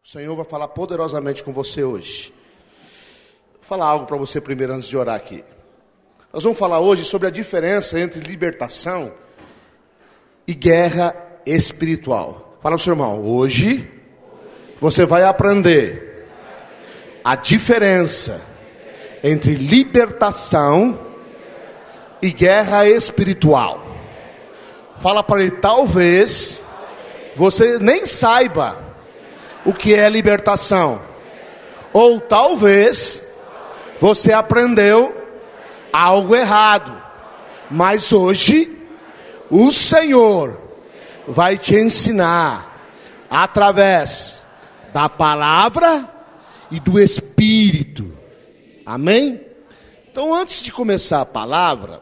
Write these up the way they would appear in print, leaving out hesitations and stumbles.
O Senhor vai falar poderosamente com você hoje. Vou falar algo para você primeiro antes de orar aqui. Nós vamos falar hoje sobre a diferença entre libertação e guerra espiritual. Fala para o seu irmão, hoje você vai aprender a diferença entre libertação e guerra espiritual. Fala para ele, talvez você nem saiba o que é libertação, ou talvez você aprendeu algo errado, mas hoje o Senhor vai te ensinar através da palavra e do Espírito. Amém? Então, antes de começar a palavra,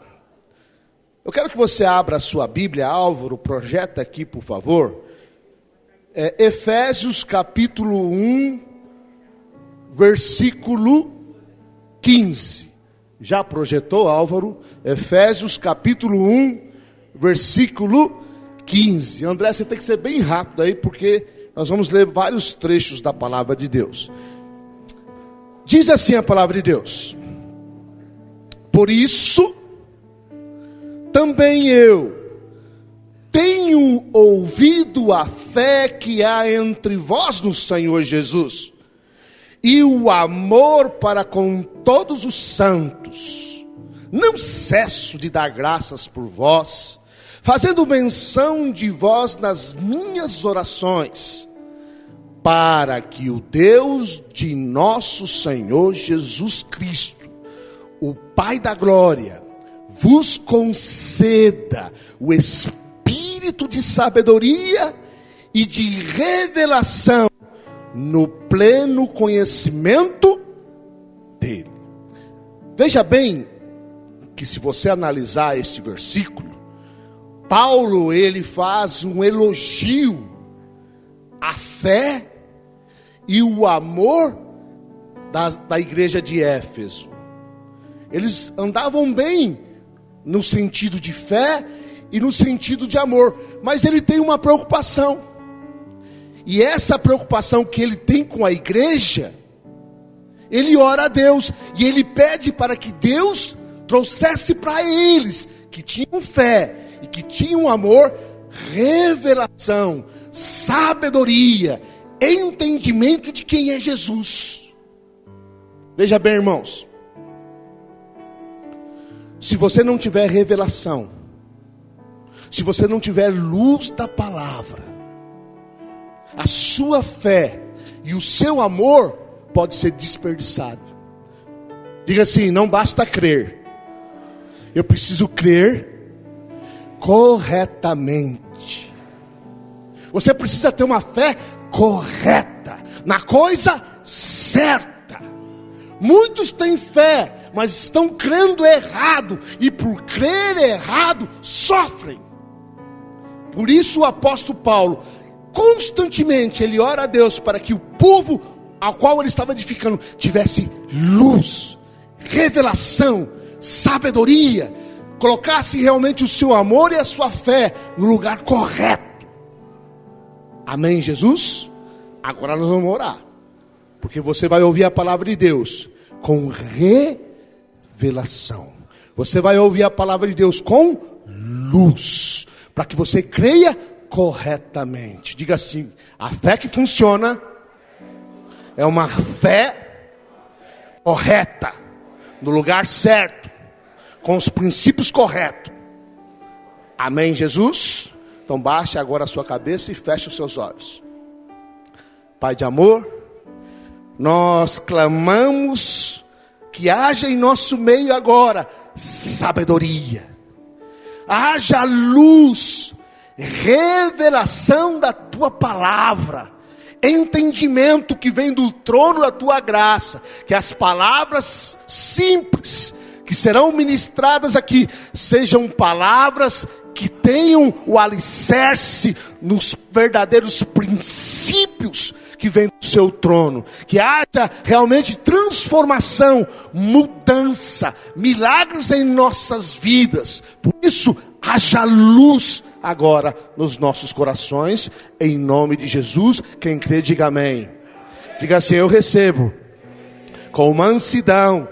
eu quero que você abra a sua Bíblia. Álvaro, projeta aqui, por favor. Efésios capítulo 1, versículo 15. Já projetou, Álvaro? Efésios capítulo 1, versículo 15. André, você tem que ser bem rápido aí, porque nós vamos ler vários trechos da palavra de Deus. Diz assim a palavra de Deus: por isso, também eu tenho ouvido a fé que há entre vós no Senhor Jesus, e o amor para com todos os santos. Não cesso de dar graças por vós, fazendo menção de vós nas minhas orações, para que o Deus de nosso Senhor Jesus Cristo, o Pai da glória, vos conceda o Espírito de sabedoria e de revelação no pleno conhecimento dele. Veja bem que, se você analisar este versículo, Paulo ele faz um elogio à fé e o amor da igreja de Éfeso. Eles andavam bem no sentido de fé e no sentido de amor, mas ele tem uma preocupação, e essa preocupação que ele tem com a igreja, ele ora a Deus, e ele pede para que Deus trouxesse para eles, que tinham fé e que tinham amor, revelação, sabedoria, entendimento de quem é Jesus. Veja bem, irmãos, se você não tiver revelação, se você não tiver luz da palavra, a sua fé e o seu amor pode ser desperdiçado. Diga assim: não basta crer, eu preciso crer corretamente. Você precisa ter uma fé correta, na coisa certa. Muitos têm fé, mas estão crendo errado, e por crer errado sofrem. Por isso o apóstolo Paulo, constantemente ele ora a Deus para que o povo ao qual ele estava edificando tivesse luz, revelação, sabedoria, colocasse realmente o seu amor e a sua fé no lugar correto. Amém, Jesus? Agora nós vamos orar, porque você vai ouvir a palavra de Deus com revelação. Você vai ouvir a palavra de Deus com luz, para que você creia corretamente. Diga assim: a fé que funciona é uma fé correta, no lugar certo, com os princípios corretos. Amém, Jesus? Então baixe agora a sua cabeça e feche os seus olhos. Pai de amor, nós clamamos que haja em nosso meio agora sabedoria, haja luz, revelação da tua palavra, entendimento que vem do trono da tua graça, que as palavras simples que serão ministradas aqui sejam palavras que tenham o alicerce nos verdadeiros princípios que vem do seu trono, que haja realmente transformação, mudança, milagres em nossas vidas. Por isso, haja luz agora nos nossos corações, em nome de Jesus. Quem crê, diga amém. Diga assim: eu recebo com mansidão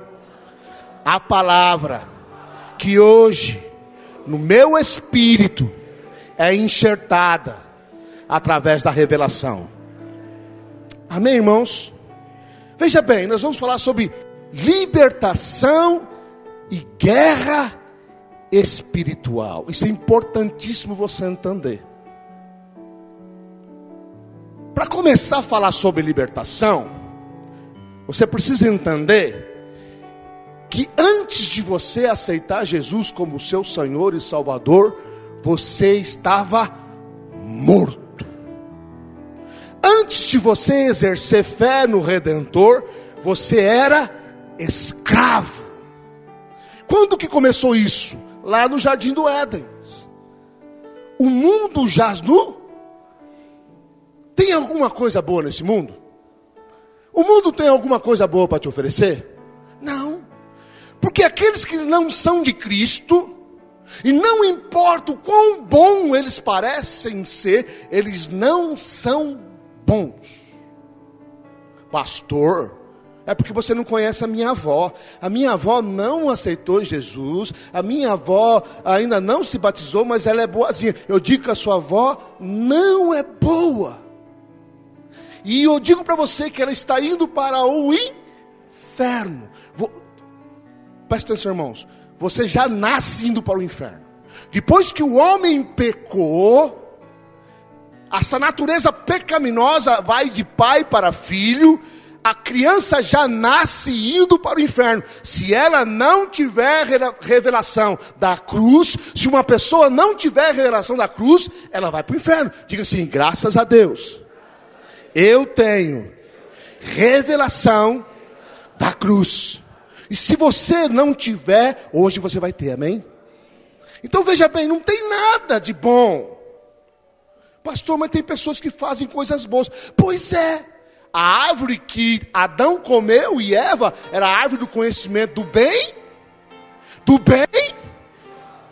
a palavra que hoje no meu espírito é enxertada através da revelação. Amém, irmãos? Veja bem, nós vamos falar sobre libertação e guerra espiritual. Isso é importantíssimo você entender. Para começar a falar sobre libertação, você precisa entender que antes de você aceitar Jesus como seu Senhor e Salvador, você estava morto. Antes de você exercer fé no Redentor, você era escravo. Quando que começou isso? Lá no Jardim do Éden. O mundo jaz nu. Tem alguma coisa boa nesse mundo? O mundo tem alguma coisa boa para te oferecer? Não. Porque aqueles que não são de Cristo, e não importa o quão bom eles parecem ser, eles não são bons. Pastor, é porque você não conhece a minha avó. A minha avó não aceitou Jesus. A minha avó ainda não se batizou, mas ela é boazinha. Eu digo que a sua avó não é boa. E eu digo para você que ela está indo para o inferno. Presta atenção, irmãos. Você já nasce indo para o inferno. Depois que o homem pecou, essa natureza pecaminosa vai de pai para filho. A criança já nasce indo para o inferno. Se ela não tiver revelação da cruz, se uma pessoa não tiver revelação da cruz, ela vai para o inferno. Diga assim: graças a Deus, eu tenho revelação da cruz. E se você não tiver, hoje você vai ter, amém? Então veja bem, não tem nada de bom. Pastor, mas tem pessoas que fazem coisas boas. Pois é, a árvore que Adão comeu e Eva era a árvore do conhecimento do bem. Do bem.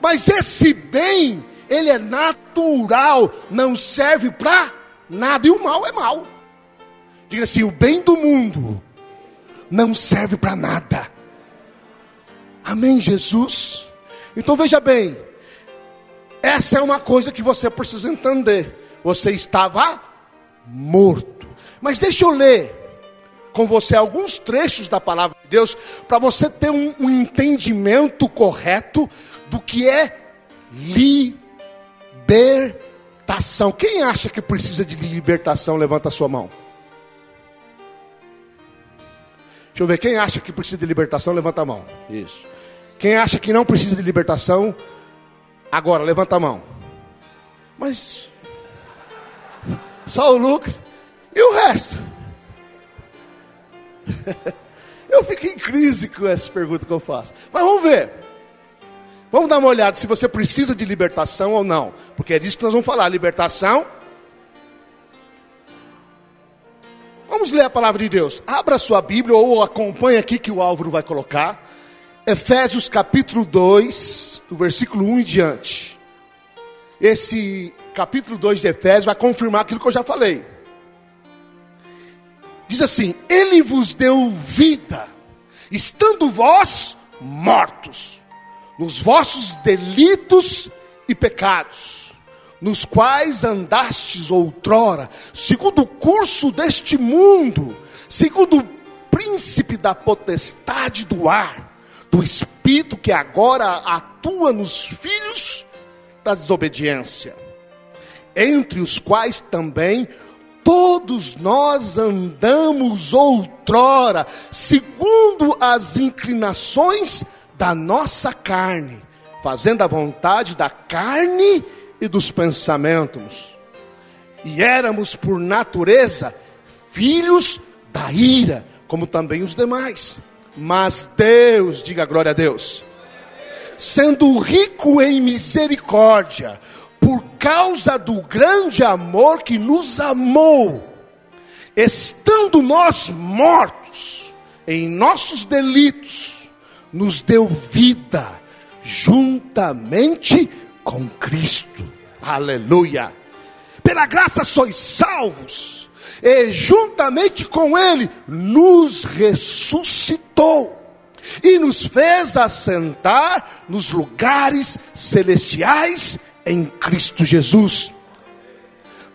Mas esse bem, ele é natural, não serve para nada. E o mal é mal. Diga assim: o bem do mundo não serve para nada. Amém, Jesus? Então veja bem, essa é uma coisa que você precisa entender. Você estava morto. Mas deixa eu ler com você alguns trechos da palavra de Deus, para você ter um entendimento correto do que é libertação. Quem acha que precisa de libertação, levanta a sua mão. Deixa eu ver, quem acha que precisa de libertação, levanta a mão. Isso. Quem acha que não precisa de libertação, agora, levanta a mão. Mas só o Lucas e o resto. Eu fico em crise com essa pergunta que eu faço. Mas vamos ver. Vamos dar uma olhada se você precisa de libertação ou não. Porque é disso que nós vamos falar, libertação. Vamos ler a palavra de Deus. Abra sua Bíblia ou acompanhe aqui que o Álvaro vai colocar. Efésios capítulo 2, do versículo 1 em diante. Esse capítulo 2 de Efésios vai confirmar aquilo que eu já falei. Diz assim: Ele vos deu vida, estando vós mortos, nos vossos delitos e pecados, nos quais andastes outrora, segundo o curso deste mundo, segundo o príncipe da potestade do ar, do espírito que agora atua nos filhos da desobediência, entre os quais também todos nós andamos outrora, segundo as inclinações da nossa carne, fazendo a vontade da carne e dos pensamentos. E éramos por natureza filhos da ira, como também os demais. Mas Deus, diga glória a Deus, sendo rico em misericórdia, por causa do grande amor que nos amou, estando nós mortos em nossos delitos, nos deu vida juntamente com Cristo. Aleluia. Pela graça sois salvos, e juntamente com ele nos ressuscitou e nos fez assentar nos lugares celestiais em Cristo Jesus,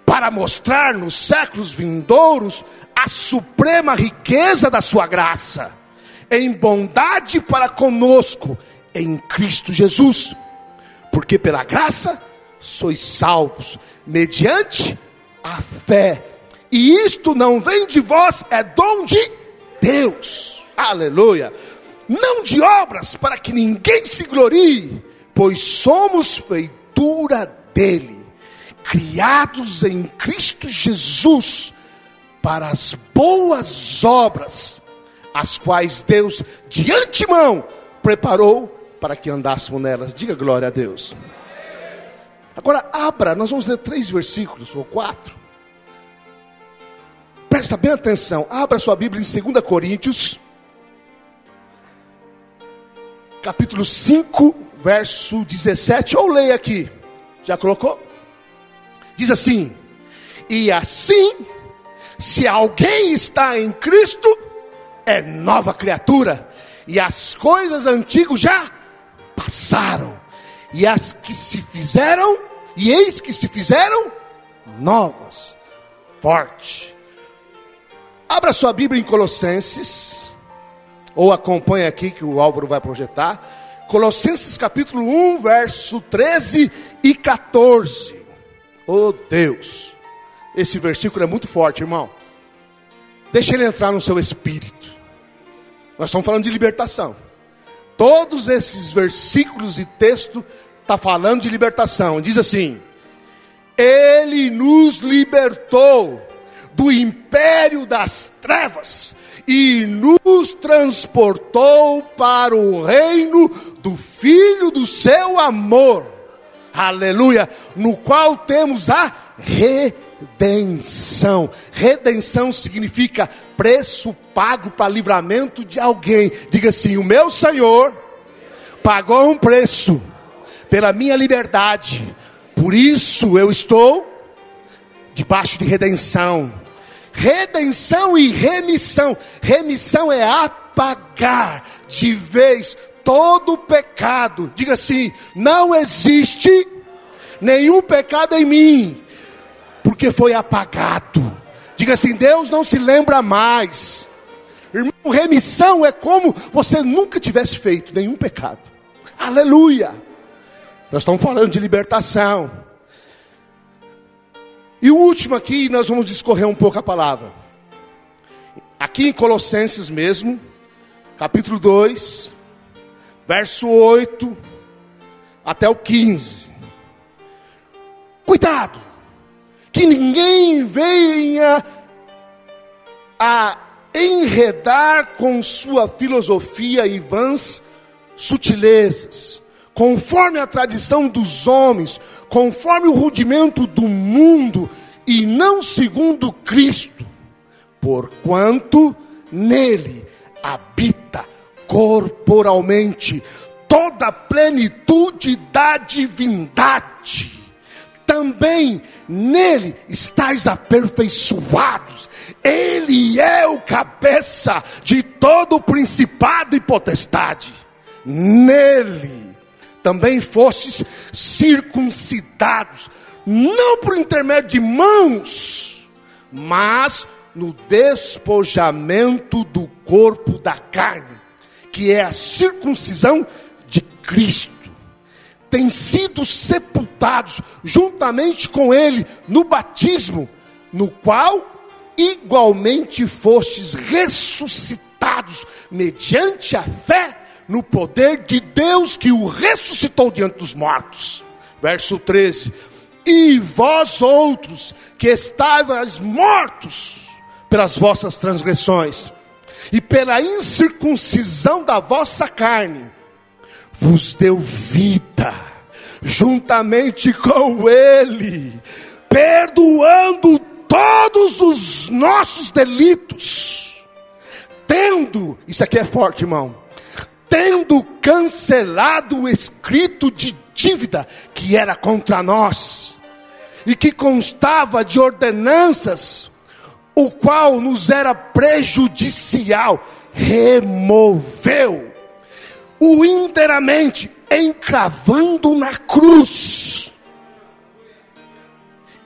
para mostrar nos séculos vindouros a suprema riqueza da sua graça, em bondade para conosco, em Cristo Jesus. Porque pela graça sois salvos, mediante a fé. E isto não vem de vós, é dom de Deus. Aleluia. Não de obras, para que ninguém se glorie, pois somos feitura dele, criados em Cristo Jesus, para as boas obras, as quais Deus de antemão preparou para que andássemos nelas. Diga glória a Deus. Agora abra, nós vamos ler 3 versículos, ou 4. Presta bem atenção, abra sua Bíblia em 2 Coríntios, capítulo 5, verso 17, ou leia aqui, já colocou? Diz assim: e assim, se alguém está em Cristo, é nova criatura, e as coisas antigas já passaram, e as que se fizeram, e eis que se fizeram novas. Forte. Abra sua Bíblia em Colossenses, ou acompanhe aqui que o Álvaro vai projetar. Colossenses capítulo 1, verso 13 e 14. Oh Deus, esse versículo é muito forte, irmão. Deixa ele entrar no seu espírito. Nós estamos falando de libertação. Todos esses versículos e texto está falando de libertação. Diz assim: ele nos libertou do império das trevas e nos transportou para o reino do Filho do seu amor. Aleluia. No qual temos a redenção. Redenção significa preço pago para livramento de alguém. Diga assim: o meu Senhor pagou um preço pela minha liberdade, por isso eu estou debaixo de redenção. Redenção e remissão. Remissão é apagar de vez todo o pecado. Diga assim: não existe nenhum pecado em mim, porque foi apagado. Diga assim: Deus não se lembra mais. Irmão, remissão é como você nunca tivesse feito nenhum pecado. Aleluia. Nós estamos falando de libertação. E o último aqui, nós vamos discorrer um pouco a palavra. Aqui em Colossenses mesmo, capítulo 2, verso 8 até o 15. Cuidado, que ninguém venha a enredar com sua filosofia e vãs sutilezas, conforme a tradição dos homens, conforme o rudimento do mundo, e não segundo Cristo, porquanto nele habita corporalmente toda a plenitude da divindade. Também nele estáis aperfeiçoados. Ele é o cabeça de todo o principado e potestade. Nele também fostes circuncidados, não por intermédio de mãos, mas no despojamento do corpo da carne, que é a circuncisão de Cristo. Têm sido sepultados juntamente com ele no batismo, no qual igualmente fostes ressuscitados mediante a fé no poder de Deus que o ressuscitou diante dos mortos. Verso 13: e vós outros que estáveis mortos pelas vossas transgressões e pela incircuncisão da vossa carne, vos deu vida juntamente com ele, perdoando todos os nossos delitos, tendo, isso aqui é forte, irmão, tendo cancelado o escrito de dívida que era contra nós, e que constava de ordenanças, o qual nos era prejudicial, removeu o inteiramente, encravando na cruz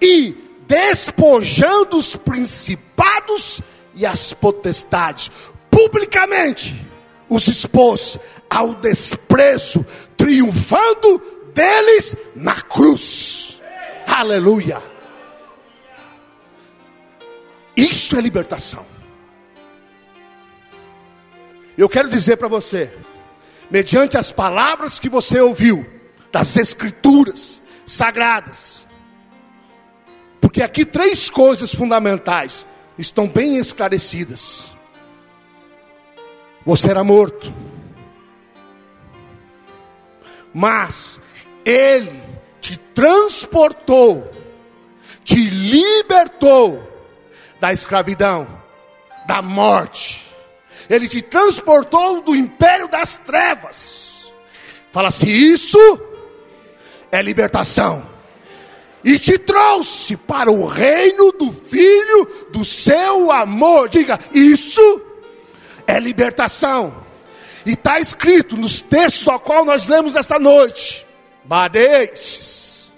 e despojando os principados e as potestades, publicamente os expôs ao desprezo, triunfando deles na cruz. Aleluia! Isso é libertação. Eu quero dizer para você, mediante as palavras que você ouviu, das escrituras sagradas, porque aqui 3 coisas fundamentais estão bem esclarecidas. Você era morto, mas Ele te transportou, te libertou da escravidão, da morte. Ele te transportou do império das trevas. Fala assim, isso é libertação. E te trouxe para o reino do Filho do seu amor. Diga, isso é libertação. E está escrito nos textos ao qual nós lemos esta noite, Badeis,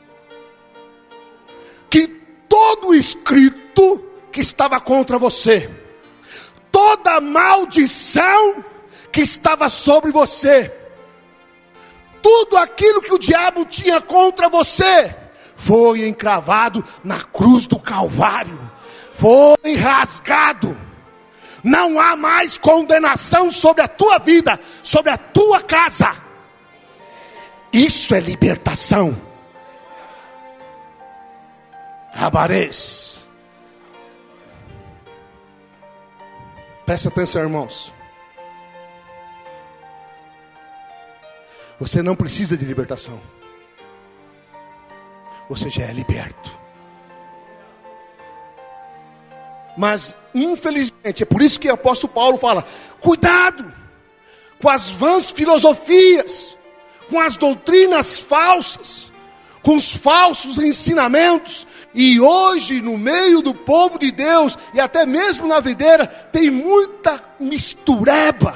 que todo escrito que estava contra você, toda maldição que estava sobre você, tudo aquilo que o diabo tinha contra você, foi encravado na cruz do Calvário, foi rasgado. Não há mais condenação sobre a tua vida, sobre a tua casa. Isso é libertação. Rabarês. Presta atenção, irmãos. Você não precisa de libertação. Você já é liberto. Mas, infelizmente, é por isso que o apóstolo Paulo fala: cuidado com as vãs filosofias, com as doutrinas falsas, com os falsos ensinamentos. E hoje, no meio do povo de Deus, e até mesmo na videira, tem muita mistureba,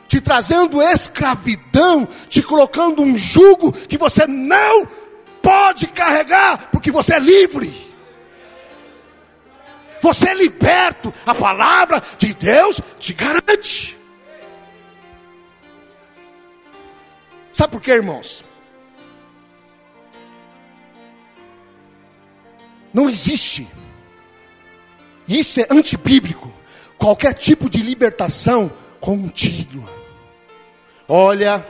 te trazendo escravidão, te colocando um jugo que você não pode carregar, porque você é livre. Você é liberto. A palavra de Deus te garante. Sabe por quê, irmãos? Não existe, isso é antibíblico, qualquer tipo de libertação contínua. Olha,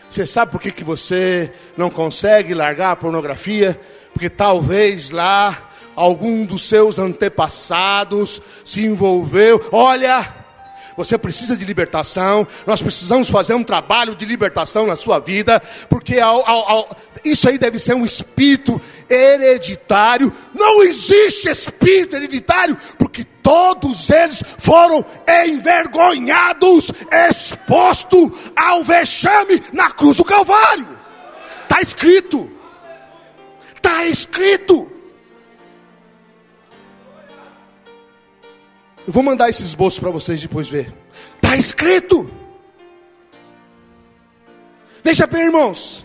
você sabe por que você não consegue largar a pornografia? Porque talvez lá algum dos seus antepassados se envolveu. Olha, você precisa de libertação. Nós precisamos fazer um trabalho de libertação na sua vida, porque isso aí deve ser um espírito hereditário. Não existe espírito hereditário, porque todos eles foram envergonhados, expostos ao vexame na cruz do Calvário. Está escrito. Está escrito. Eu vou mandar esse esboço para vocês depois ver. Está escrito. Veja bem, irmãos.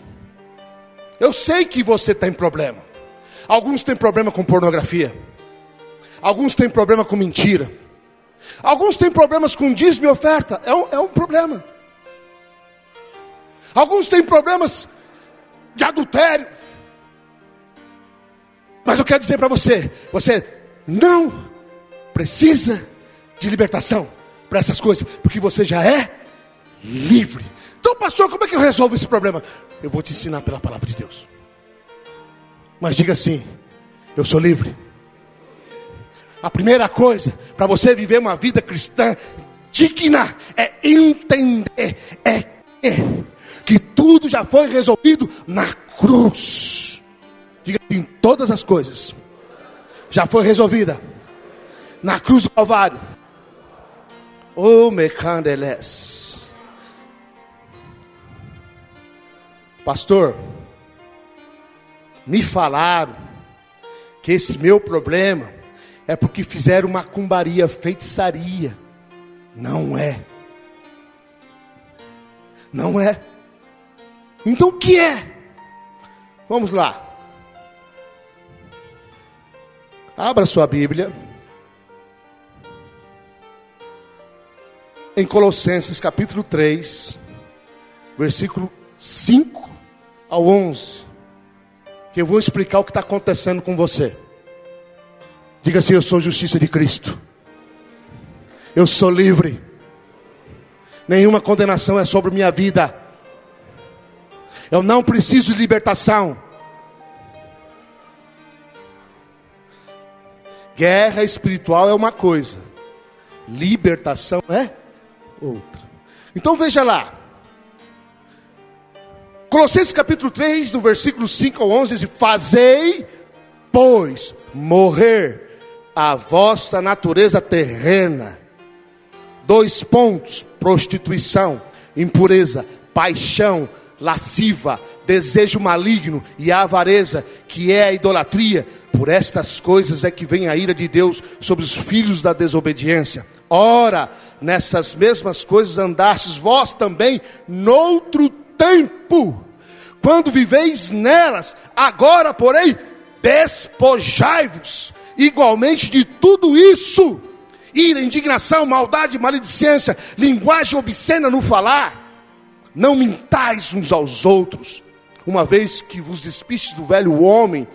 Eu sei que você tem problema. Alguns têm problema com pornografia. Alguns têm problema com mentira. Alguns têm problemas com dízimo e oferta. É um problema. Alguns têm problemas de adultério. Mas eu quero dizer para você, você não precisa de libertação para essas coisas, porque você já é livre. Então, pastor, como é que eu resolvo esse problema? Eu vou te ensinar pela palavra de Deus. Mas diga assim: eu sou livre. A primeira coisa para você viver uma vida cristã digna é entender que tudo já foi resolvido na cruz. Diga assim: todas as coisas já foi resolvida na cruz do Calvário. Oh, mecandeles. Pastor, me falaram que esse meu problema é porque fizeram macumbaria, feitiçaria. Não é. Não é. Então o que é? Vamos lá. Abra sua Bíblia. Em Colossenses capítulo 3, versículo 5 ao 11. Que eu vou explicar o que está acontecendo com você. Diga assim: eu sou justiça de Cristo. Eu sou livre. Nenhuma condenação é sobre minha vida. Eu não preciso de libertação. Guerra espiritual é uma coisa, libertação é outra. Então veja lá. Colossenses capítulo 3, do versículo 5 ao 11, diz: fazei, pois, morrer a vossa natureza terrena. 2 pontos: prostituição, impureza, paixão lasciva, desejo maligno e a avareza, que é a idolatria. Por estas coisas é que vem a ira de Deus sobre os filhos da desobediência. Ora, nessas mesmas coisas andastes vós também noutro tempo, quando viveis nelas. Agora, porém, despojai-vos igualmente de tudo isso: ira, indignação, maldade, maledicência, linguagem obscena no falar. Não mintais uns aos outros, uma vez que vos despistes do velho homem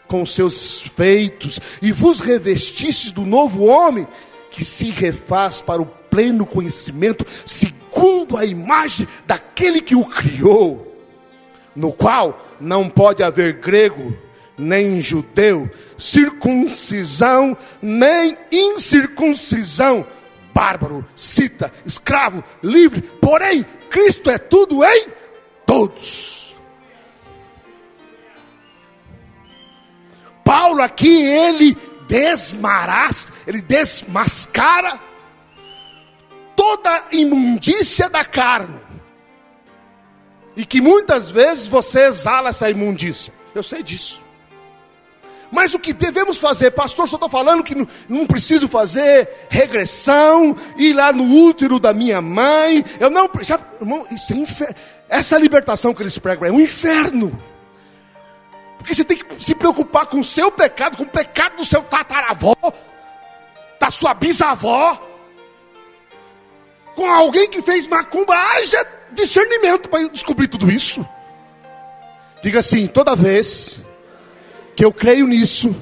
com seus feitos, e vos revestistes do novo homem, que se refaz para o pleno conhecimento, segundo a imagem daquele que o criou, no qual não pode haver grego, nem judeu, circuncisão, nem incircuncisão, bárbaro, cita, escravo, livre, porém, Cristo é tudo em todos. Paulo aqui, ele desmascara toda imundícia da carne. E que muitas vezes você exala essa imundícia. Eu sei disso. Mas o que devemos fazer, pastor? Só estou falando que não preciso fazer regressão, ir lá no útero da minha mãe. Eu não, irmão, isso é inferno. Essa libertação que eles pregam é um inferno. Porque você tem que se preocupar com o seu pecado, com o pecado do seu tataravó, da sua bisavó, com alguém que fez macumba. Haja discernimento para descobrir tudo isso. Diga assim: toda vez que eu creio nisso,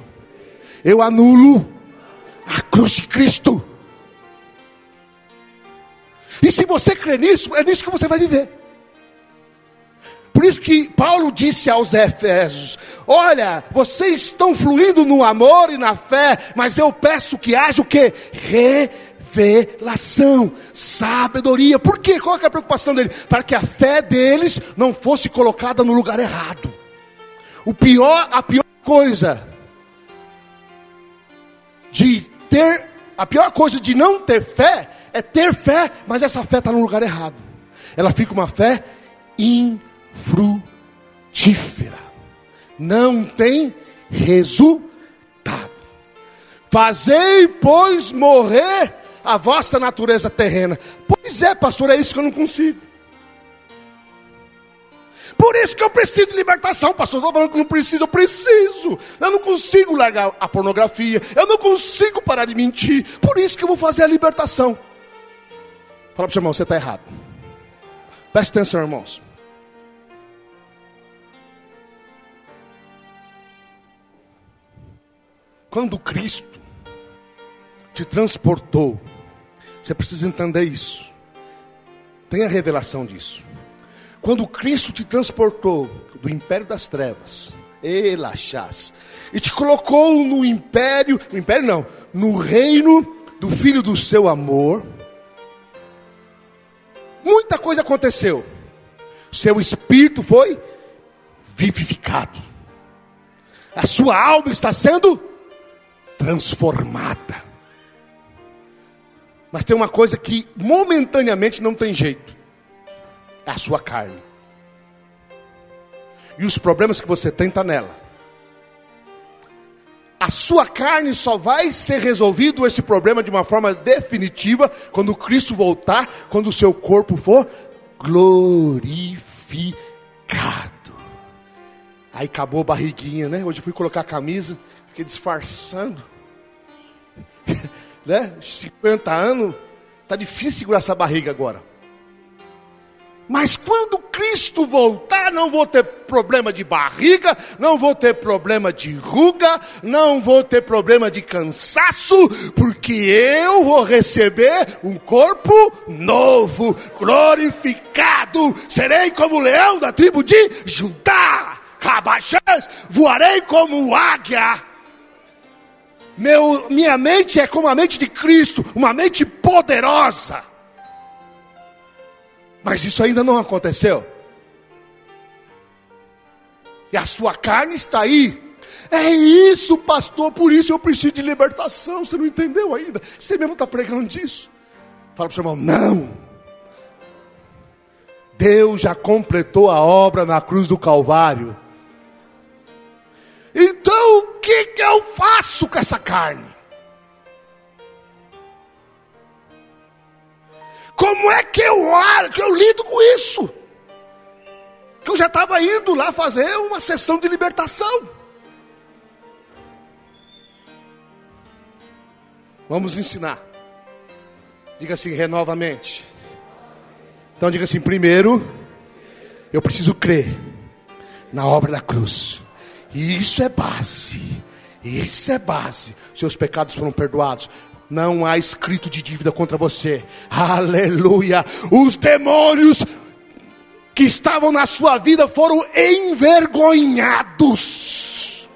eu anulo a cruz de Cristo. E se você crê nisso, é nisso que você vai viver. Por isso que Paulo disse aos Efésios: olha, vocês estão fluindo no amor e na fé, mas eu peço que haja o quê? Revelação, sabedoria. Por quê? Qual é a preocupação dele? Para que a fé deles não fosse colocada no lugar errado. A pior coisa de não ter fé é ter fé, mas essa fé está no lugar errado. Ela fica uma fé infrutífera, não tem resultado. Fazei, pois, morrer a vossa natureza terrena. Pois é, pastor, é isso que eu não consigo. Por isso que eu preciso de libertação, pastor. Estou falando que não preciso, eu preciso. Eu não consigo largar a pornografia, eu não consigo parar de mentir. Por isso que eu vou fazer a libertação. Fala para o seu irmão: você está errado. Presta atenção, irmãos. Quando Cristo te transportou, você precisa entender isso. Tenha revelação disso. Quando Cristo te transportou do império das trevas, Elachás, e te colocou no no reino do Filho do seu amor, muita coisa aconteceu. Seu espírito foi vivificado. A sua alma está sendo transformada. Mas tem uma coisa que momentaneamente não tem jeito: é a sua carne. E os problemas que você tem estão nela. A sua carne só vai ser resolvido esse problema de uma forma definitiva quando Cristo voltar, quando o seu corpo for glorificado. Aí acabou a barriguinha, né? Hoje eu fui colocar a camisa, fiquei disfarçando. Né? 50 anos, tá difícil segurar essa barriga agora. Mas quando Cristo voltar, não vou ter problema de barriga, não vou ter problema de ruga, não vou ter problema de cansaço, porque eu vou receber um corpo novo, glorificado. Serei como o leão da tribo de Judá, Rabachãs, voarei como águia. Minha mente é como a mente de Cristo, uma mente poderosa. Mas isso ainda não aconteceu. E a sua carne está aí. É isso, pastor, por isso eu preciso de libertação. Você não entendeu ainda? Você mesmo está pregando disso. Fala para o seu irmão, não. Deus já completou a obra na cruz do Calvário. Então o que eu faço com essa carne? Como é que eu lido com isso? Que eu já estava indo lá fazer uma sessão de libertação. Vamos ensinar. Diga assim, renova a mente. Então diga assim, primeiro, eu preciso crer na obra da cruz. E isso é base. Isso é base. Seus pecados foram perdoados. Não há escrito de dívida contra você. Aleluia. Os demônios que estavam na sua vida foram envergonhados.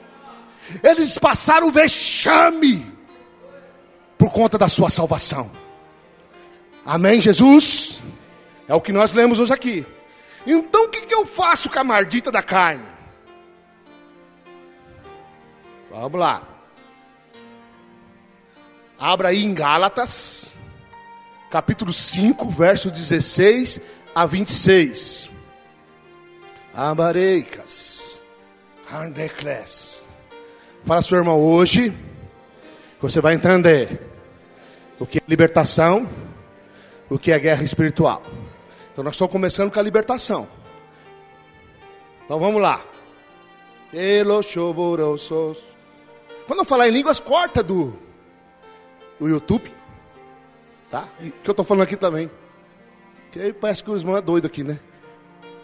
Eles passaram vexame por conta da sua salvação. Amém, Jesus? É o que nós lemos hoje aqui. Então o que eu faço com a maldita da carne? Vamos lá. Abra aí em Gálatas, capítulo 5, verso 16 a 26. Amareicas, Handecles. Fala, seu irmão, hoje você vai entender o que é libertação, o que é guerra espiritual. Então nós estamos começando com a libertação. Então vamos lá. Quando eu falar em línguas, corta do YouTube, tá? E que eu estou falando aqui também. Que aí parece que o irmão é doido aqui, né?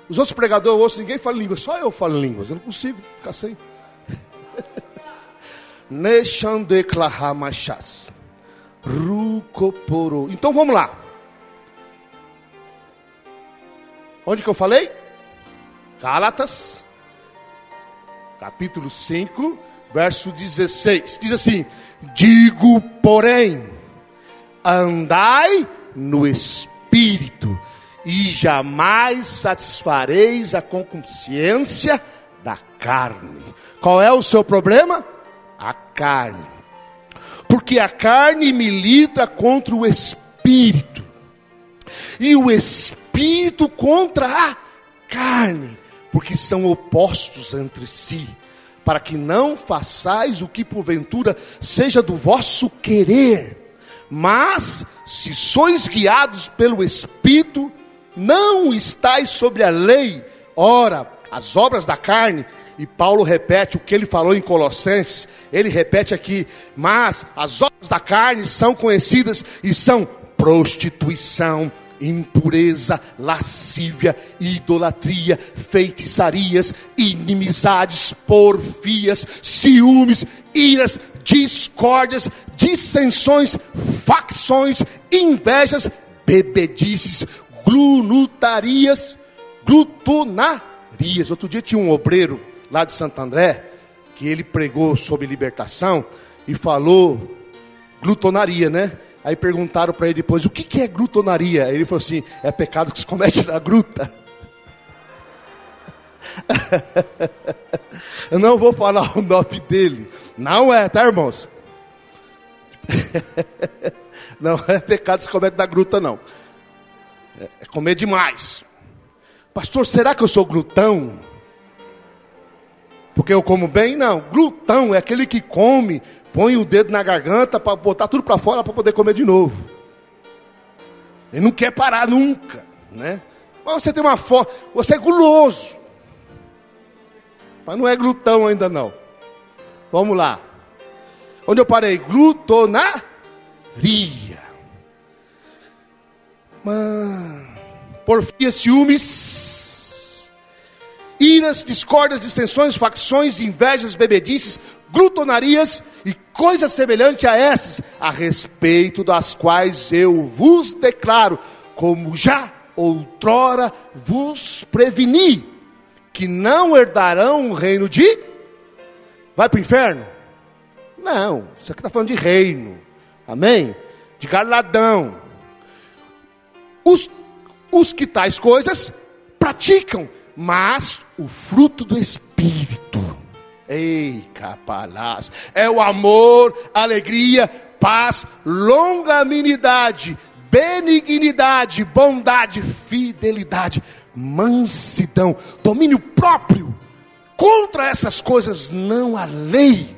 Os outros pregadores, eu ouço, ninguém fala línguas, só eu falo línguas. Eu não consigo ficar sem. Então vamos lá. Onde que eu falei? Gálatas, capítulo 5, verso 16. Diz assim: digo, porém, andai no Espírito, e jamais satisfareis a concupiscência da carne. Qual é o seu problema? A carne. Porque a carne milita contra o Espírito, e o Espírito contra a carne, porque são opostos entre si, para que não façais o que porventura seja do vosso querer. Mas, se sois guiados pelo Espírito, não estáis sobre a lei. Ora, as obras da carne, e Paulo repete o que ele falou em Colossenses, ele repete aqui: mas as obras da carne são conhecidas e são prostituição, impureza, lascívia, idolatria, feitiçarias, inimizades, porfias, ciúmes, iras, discórdias, dissensões, facções, invejas, bebedices, glutonarias. Outro dia tinha um obreiro lá de Santo André, que ele pregou sobre libertação e falou glutonaria, né? Aí perguntaram para ele depois, o que é glutonaria? Aí ele falou assim, é pecado que se comete na gruta. Eu não vou falar o nome dele. Não é, tá, irmãos? Não é pecado que se comete na gruta, não. É comer demais. Pastor, será que eu sou glutão? Porque eu como bem? Não. Glutão é aquele que come, põe o dedo na garganta para botar tudo para fora para poder comer de novo. Ele não quer parar nunca, né? Mas você tem uma fome, você é guloso. Mas não é glutão ainda não. Vamos lá. Onde eu parei? Glutonaria. Porfia, ciúmes, iras, discórdias, dissensões, facções, invejas, bebedices, glutonarias e coisas semelhantes a essas, a respeito das quais eu vos declaro, como já outrora vos preveni, que não herdarão o reino de... Vai para o inferno? Não, isso aqui está falando de reino, amém? De galardão. Os que tais coisas praticam, mas o fruto do Espírito, ei, capalás, é o amor, alegria, paz, longanimidade, benignidade, bondade, fidelidade, mansidão, domínio próprio. Contra essas coisas não há lei.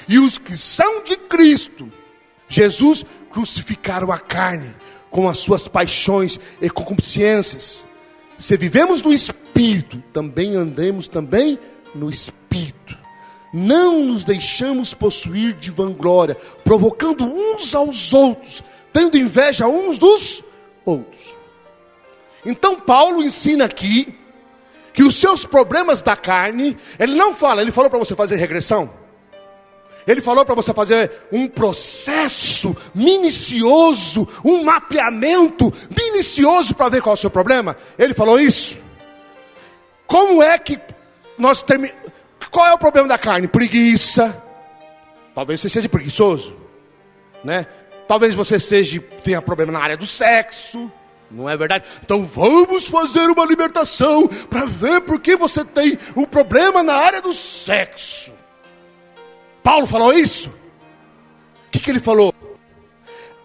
E os que são de Cristo Jesus crucificaram a carne com as suas paixões e concupiscências. Se vivemos no Espírito, também andemos também no Espírito. Não nos deixamos possuir de vanglória, provocando uns aos outros, tendo inveja uns dos outros. Então Paulo ensina aqui que os seus problemas da carne, ele não fala, ele falou para você fazer regressão. Ele falou para você fazer um processo minucioso, um mapeamento minucioso para ver qual é o seu problema. Ele falou isso. Como é que nós terminamos? Qual é o problema da carne? Preguiça. Talvez você seja preguiçoso, né? Talvez você tenha problema na área do sexo. Não é verdade? Então vamos fazer uma libertação para ver por que você tem um problema na área do sexo. Paulo falou isso? O que ele falou?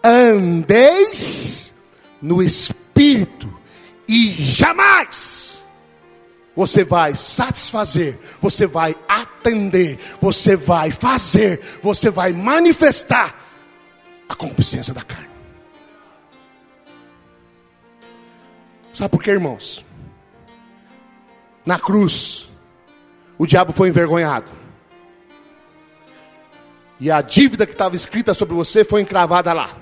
Andeis no Espírito e jamais você vai satisfazer, você vai atender, você vai fazer, você vai manifestar a concupiscência da carne. Sabe por quê, irmãos? Na cruz, o diabo foi envergonhado. E a dívida que estava escrita sobre você foi encravada lá.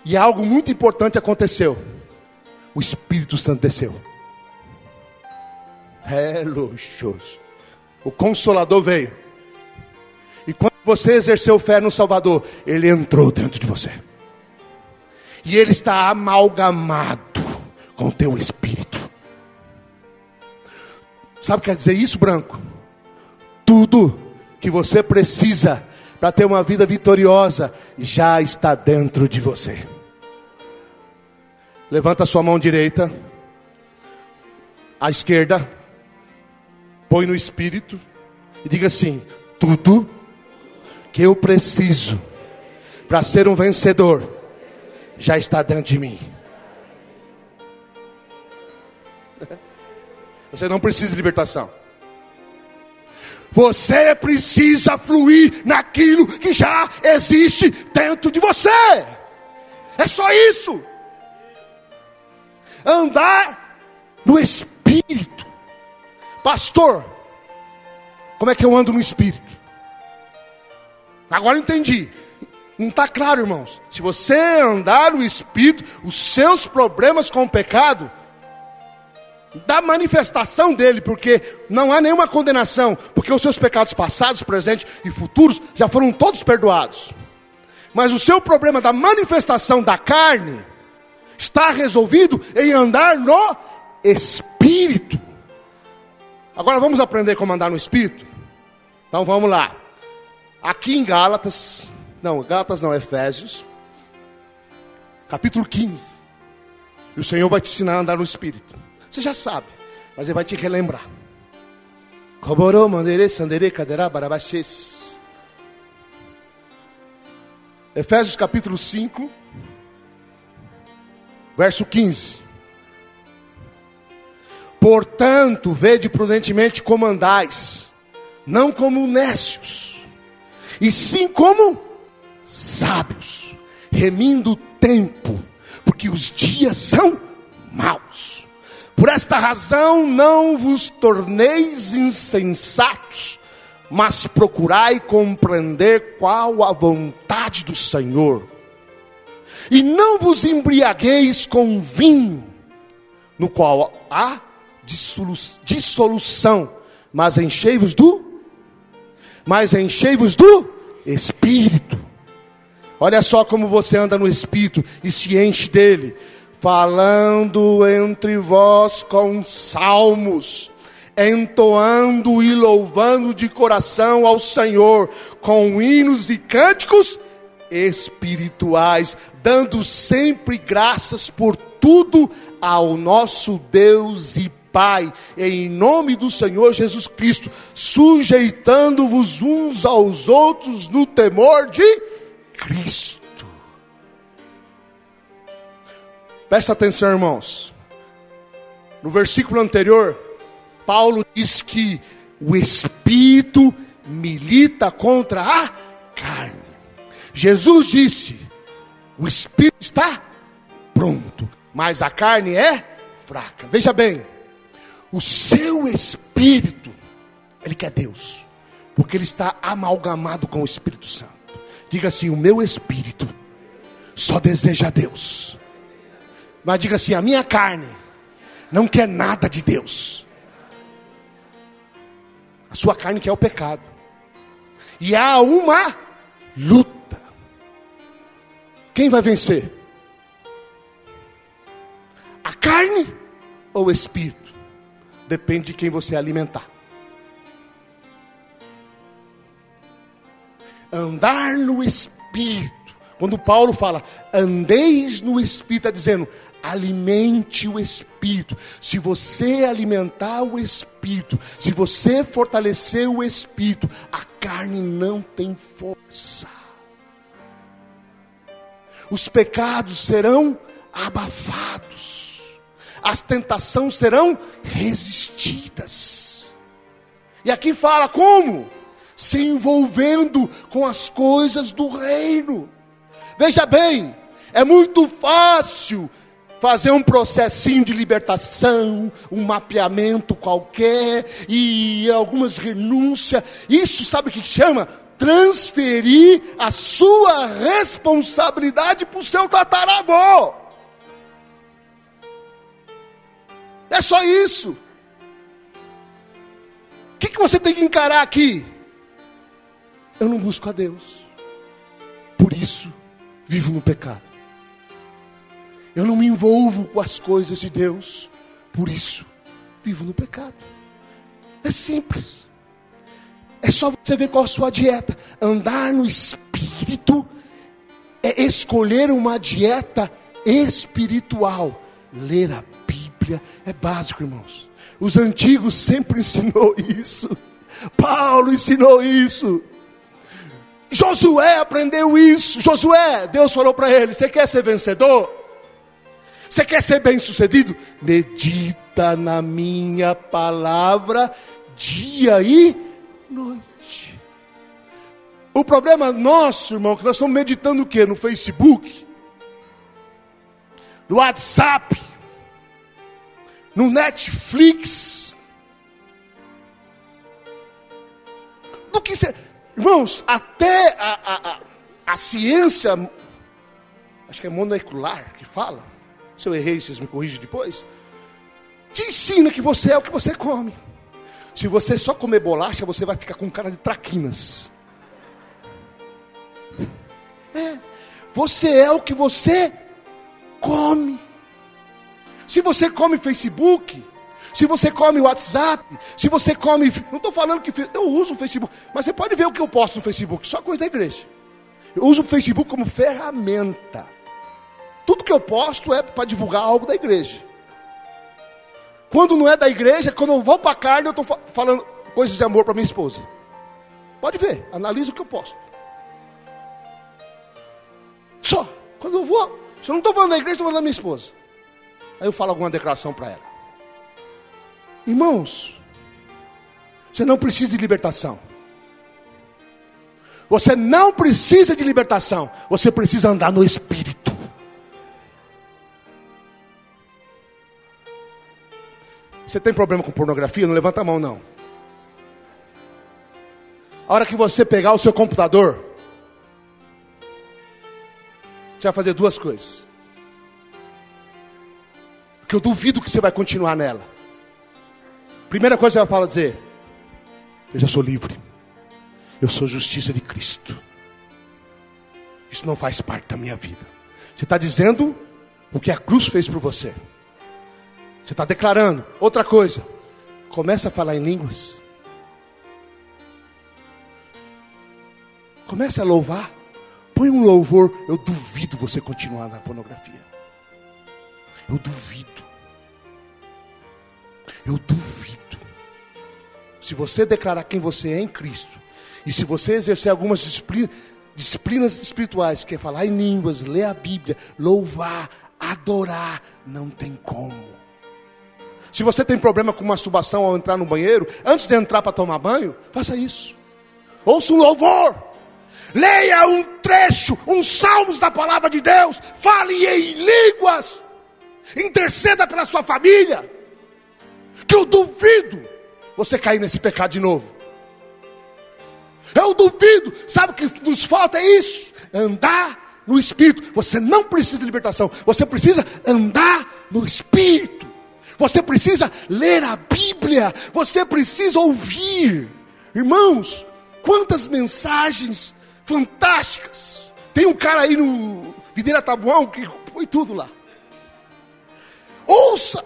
E algo muito importante aconteceu. O Espírito Santo desceu. O Consolador veio. E quando você exerceu fé no Salvador, Ele entrou dentro de você. E Ele está amalgamado com o teu espírito. Sabe o que quer dizer isso, Branco? Tudo que você precisa para ter uma vida vitoriosa já está dentro de você. Levanta a sua mão direita, a esquerda, põe no espírito e diga assim: tudo que eu preciso para ser um vencedor já está dentro de mim. Você não precisa de libertação. Você precisa fluir naquilo que já existe dentro de você. É só isso. Andar no Espírito. Pastor, como é que eu ando no Espírito? Agora eu entendi. Não está claro, irmãos. Se você andar no Espírito, os seus problemas com o pecado, da manifestação dele, porque não há nenhuma condenação, porque os seus pecados passados, presentes e futuros já foram todos perdoados. Mas o seu problema da manifestação da carne está resolvido em andar no Espírito. Agora vamos aprender como andar no Espírito? Então vamos lá. Aqui em Gálatas não, Efésios capítulo 15. E o Senhor vai te ensinar a andar no Espírito. Você já sabe, mas Ele vai te relembrar. Efésios capítulo 5, verso 15. Portanto, vede prudentemente como andais, não como nécios, e sim como sábios, remindo o tempo, porque os dias são maus. Por esta razão não vos torneis insensatos, mas procurai compreender qual a vontade do Senhor. E não vos embriagueis com vinho, no qual há dissolução, mas enchei-vos do Espírito. Olha só como você anda no Espírito e se enche dele, falando entre vós com salmos, entoando e louvando de coração ao Senhor, com hinos e cânticos espirituais, dando sempre graças por tudo ao nosso Deus e Pai, em nome do Senhor Jesus Cristo, sujeitando-vos uns aos outros no temor de Cristo. Presta atenção, irmãos. No versículo anterior, Paulo diz que o Espírito milita contra a carne. Jesus disse: o Espírito está pronto, mas a carne é fraca. Veja bem, o seu Espírito, ele quer Deus, porque ele está amalgamado com o Espírito Santo. Diga assim: o meu Espírito só deseja Deus. Mas diga assim: a minha carne não quer nada de Deus. A sua carne quer o pecado. E há uma luta. Quem vai vencer? A carne ou o Espírito? Depende de quem você alimentar. Andar no Espírito. Quando Paulo fala, andeis no Espírito, está dizendo, alimente o Espírito. Se você alimentar o Espírito, se você fortalecer o Espírito, a carne não tem força. Os pecados serão abafados. As tentações serão resistidas. E aqui fala como? Se envolvendo com as coisas do reino. Veja bem, é muito fácil fazer um processinho de libertação, um mapeamento qualquer, e algumas renúncias. Isso sabe o que chama? Transferir a sua responsabilidade para o seu tataravô. É só isso. O que você tem que encarar aqui? Eu não busco a Deus, por isso vivo no pecado. Eu não me envolvo com as coisas de Deus, por isso vivo no pecado. É simples. É só você ver qual a sua dieta. Andar no Espírito é escolher uma dieta espiritual. Ler a Bíblia é básico, irmãos. Os antigos sempre ensinou isso. Paulo ensinou isso. Josué aprendeu isso. Josué, Deus falou para ele: você quer ser vencedor? Você quer ser bem sucedido? Medita na minha palavra dia e noite. O problema nosso, irmão, que nós estamos meditando o quê? No Facebook, no WhatsApp, no Netflix. Do que você... Irmãos, até a ciência, acho que é molecular que fala, se eu errei, vocês me corrigem depois, te ensina que você é o que você come. Se você só comer bolacha, você vai ficar com cara de traquinas. Você é o que você come. Se você come Facebook, se você come WhatsApp, se você come... Não estou falando que eu uso o Facebook, mas você pode ver o que eu posto no Facebook, só coisa da igreja. Eu uso o Facebook como ferramenta. Tudo que eu posto é para divulgar algo da igreja. Quando não é da igreja, quando eu vou para a carne, eu estou falando coisas de amor para minha esposa. Pode ver, analisa o que eu posto. Só, quando eu vou, se eu não estou falando da igreja, estou falando da minha esposa. Aí eu falo alguma declaração para ela. Irmãos, você não precisa de libertação. Você não precisa de libertação. Você precisa andar no Espírito. Você tem problema com pornografia? Não levanta a mão, não. A hora que você pegar o seu computador, você vai fazer duas coisas. Porque eu duvido que você vai continuar nela. Primeira coisa que você vai dizer: eu já sou livre. Eu sou justiça de Cristo. Isso não faz parte da minha vida. Você está dizendo o que a cruz fez por você. Você está declarando. Outra coisa, começa a falar em línguas. Começa a louvar. Põe um louvor. Eu duvido você continuar na pornografia. Eu duvido. Eu duvido. Se você declarar quem você é em Cristo, e se você exercer algumas disciplinas espirituais, que é falar em línguas, ler a Bíblia, louvar, adorar, não tem como. Se você tem problema com masturbação ao entrar no banheiro, antes de entrar para tomar banho, faça isso. Ouça um louvor. Leia um trecho, uns salmos da palavra de Deus. Fale em línguas. Interceda pela sua família. Que eu duvido você cair nesse pecado de novo. Eu duvido. Sabe o que nos falta? É isso. Andar no Espírito. Você não precisa de libertação. Você precisa andar no Espírito. Você precisa ler a Bíblia. Você precisa ouvir. Irmãos, quantas mensagens fantásticas. Tem um cara aí no Videira Tabuão que põe tudo lá. Ouça.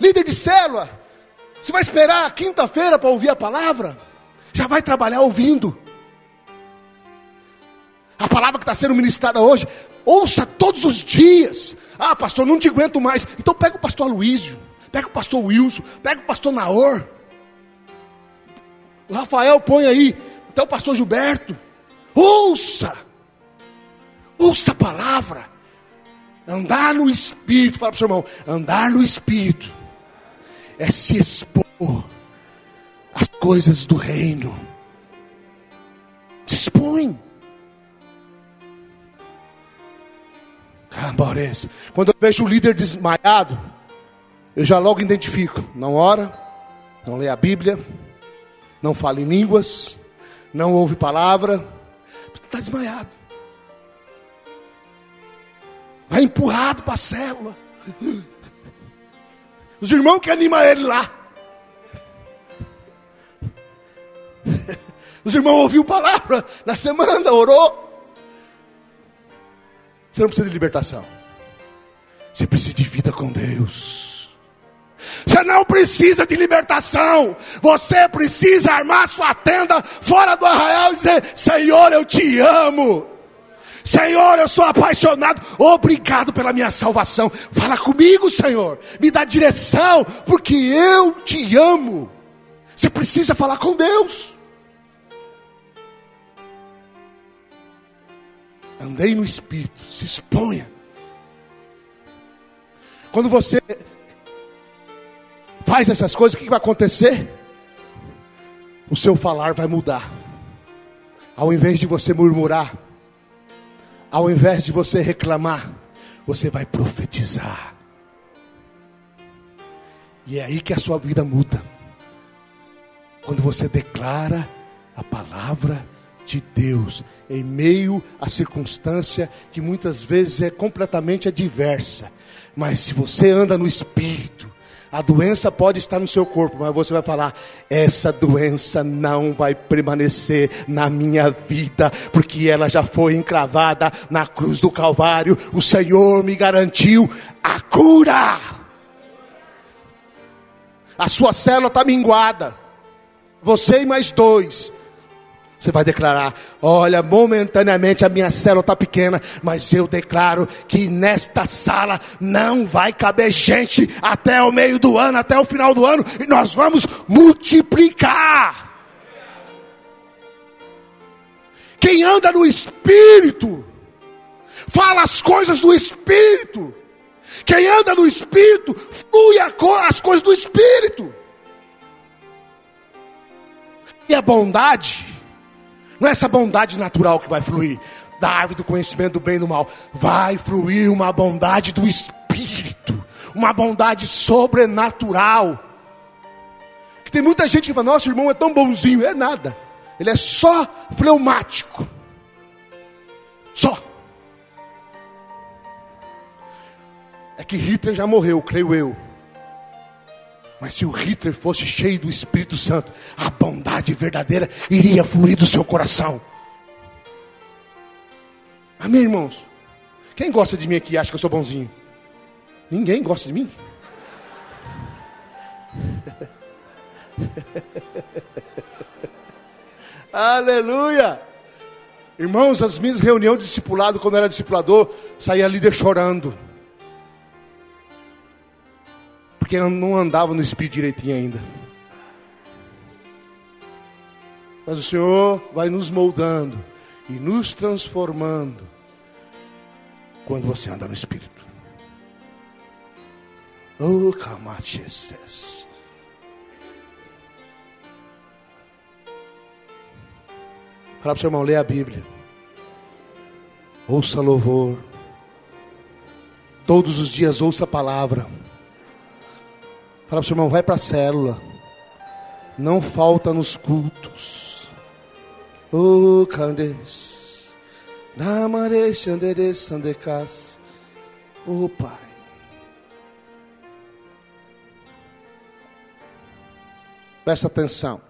Líder de célula, você vai esperar a quinta-feira para ouvir a palavra? Já vai trabalhar ouvindo. A palavra que está sendo ministrada hoje, ouça todos os dias. Ah, pastor, não te aguento mais. Então pega o pastor Aloísio, pega o pastor Wilson, pega o pastor Naor. O Rafael põe aí, até o pastor Gilberto. Ouça. Ouça a palavra. Andar no Espírito. Fala para o seu irmão, andar no Espírito é se expor às coisas do reino. Se expõe. Quando eu vejo o líder desmaiado, eu já logo identifico. Não ora, não lê a Bíblia, não fala em línguas, não ouve palavra, está desmaiado. Vai empurrado para a célula. Os irmãos que animam ele lá. Os irmãos ouviram palavra na semana, orou. Você não precisa de libertação. Você precisa de vida com Deus. Você não precisa de libertação. Você precisa armar sua tenda fora do arraial e dizer: Senhor, eu te amo. Senhor, eu sou apaixonado. Obrigado pela minha salvação. Fala comigo, Senhor. Me dá direção, porque eu te amo. Você precisa falar com Deus. Andei no Espírito. Se exponha. Quando você faz essas coisas, o que vai acontecer? O seu falar vai mudar. Ao invés de você murmurar, ao invés de você reclamar, você vai profetizar. E é aí que a sua vida muda. Quando você declara a palavra de Deus em meio à circunstância que muitas vezes é completamente adversa. Mas se você anda no Espírito, a doença pode estar no seu corpo, mas você vai falar: essa doença não vai permanecer na minha vida, porque ela já foi encravada na cruz do Calvário. O Senhor me garantiu a cura. A sua célula está minguada, você e mais 2. Você vai declarar: olha, momentaneamente a minha célula está pequena, mas eu declaro que nesta sala não vai caber gente até o meio do ano, até o final do ano, e nós vamos multiplicar. Quem anda no Espírito, fala as coisas do Espírito. Quem anda no Espírito, flui as coisas do Espírito. E a bondade, não é essa bondade natural que vai fluir, da árvore do conhecimento do bem e do mal. Vai fluir uma bondade do Espírito, uma bondade sobrenatural. Que tem muita gente que fala, nossa, irmão é tão bonzinho. É nada, ele é só fleumático. Só. É que Hitler já morreu, creio eu. Mas se o Hitler fosse cheio do Espírito Santo, a bondade verdadeira iria fluir do seu coração. Amém, irmãos? Quem gosta de mim aqui acha que eu sou bonzinho? Ninguém gosta de mim. Aleluia! Irmãos, as minhas reuniões de discipulado, quando eu era discipulador, saía líder chorando. Porque eu não andava no Espírito direitinho ainda. Mas o Senhor vai nos moldando e nos transformando quando você anda no Espírito. Oh, camaches. Fala para o seu irmão, lê a Bíblia. Ouça louvor. Todos os dias ouça a palavra. Fala para o seu irmão, vai para a célula. Não falta nos cultos. Oh, Candes. Namare Xandere Sandecas. Oh, Pai. Presta atenção.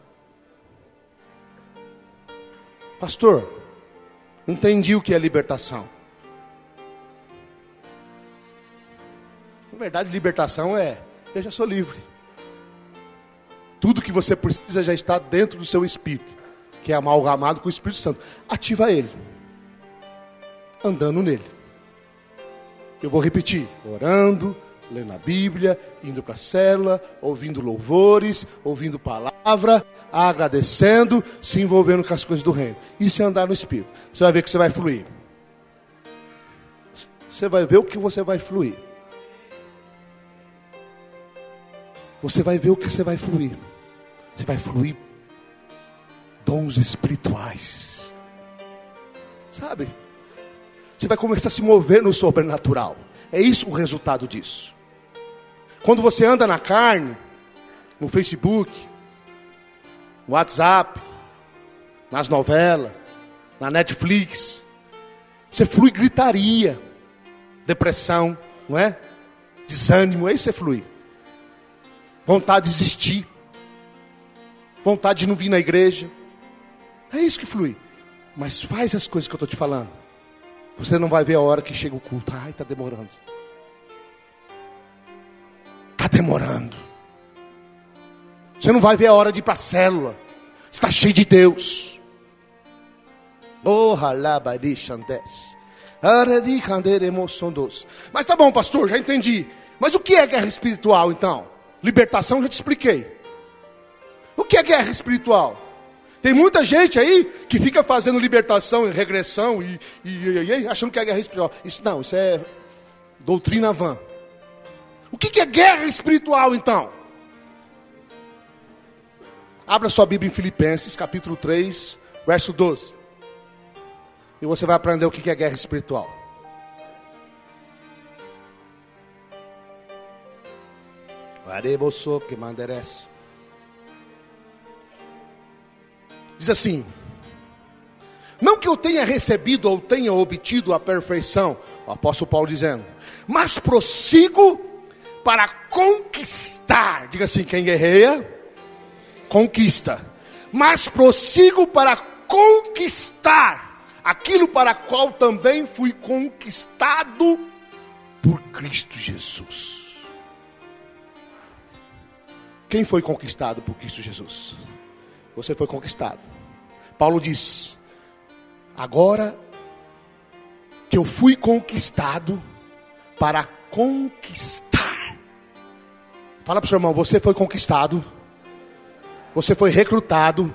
Pastor, entendi o que é libertação. Na verdade, libertação é, eu já sou livre. Tudo que você precisa já está dentro do seu espírito, que é amalgamado com o Espírito Santo. Ativa ele, andando nele. Eu vou repetir, orando, lendo a Bíblia, indo para a célula, ouvindo louvores, ouvindo palavra, agradecendo, se envolvendo com as coisas do reino. Isso é andar no Espírito. Você vai ver que você vai fluir. Você vai ver o que você vai fluir. Você vai ver o que você vai fluir. Você vai fluir dons espirituais. Sabe? Você vai começar a se mover no sobrenatural. É isso o resultado disso. Quando você anda na carne, no Facebook, no WhatsApp, nas novelas, na Netflix, você flui gritaria, depressão, não é? Desânimo, é isso que você flui. Vontade de desistir, vontade de não vir na igreja, é isso que flui. Mas faz as coisas que eu estou te falando. Você não vai ver a hora que chega o culto. Ai, está demorando. Está demorando. Você não vai ver a hora de ir para a célula. Está cheio de Deus. Mas tá bom, pastor, já entendi. Mas o que é guerra espiritual então? Libertação, já te expliquei. O que é guerra espiritual? Tem muita gente aí que fica fazendo libertação e regressão e achando que é guerra espiritual. Isso não, isso é doutrina vã. O que é guerra espiritual então? Abra sua Bíblia em Filipenses, capítulo 3, verso 12. E você vai aprender o que é guerra espiritual. Diz assim: não que eu tenha recebido ou tenha obtido a perfeição, o apóstolo Paulo dizendo, mas prossigo para conquistar. Diga assim, quem guerreia, conquista. Mas prossigo para conquistar aquilo para qual também fui conquistado por Cristo Jesus. Quem foi conquistado por Cristo Jesus? Você foi conquistado. Paulo diz: agora que eu fui conquistado para conquistar. Fala para o seu irmão, você foi conquistado. Você foi recrutado.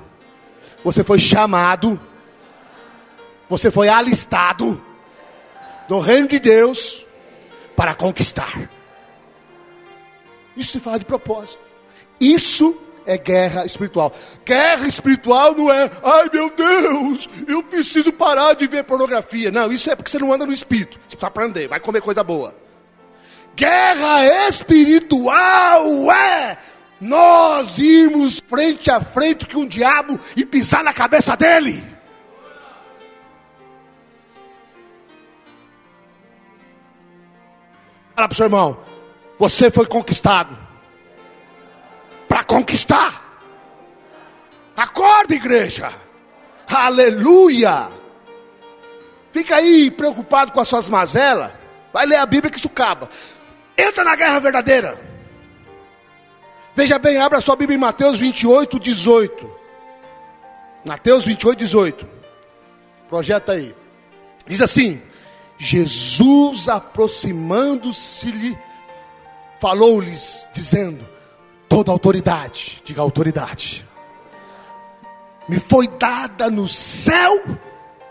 Você foi chamado. Você foi alistado no reino de Deus para conquistar. Isso se fala de propósito. Isso é guerra espiritual. Guerra espiritual não é, ai meu Deus, eu preciso parar de ver pornografia. Não, isso é porque você não anda no espírito. Você precisa aprender, vai comer coisa boa. Guerra espiritual é nós irmos frente a frente com o diabo e pisar na cabeça dele. Fala para o seu irmão, você foi conquistado para conquistar. Acorda, igreja. Aleluia. Fica aí preocupado com as suas mazelas. Vai ler a Bíblia que isso acaba. Entra na guerra verdadeira. Veja bem, abra sua Bíblia em Mateus 28, 18. Mateus 28, 18. Projeta aí. Diz assim: Jesus, aproximando-se-lhe, falou-lhes, dizendo: toda autoridade, diga autoridade, me foi dada no céu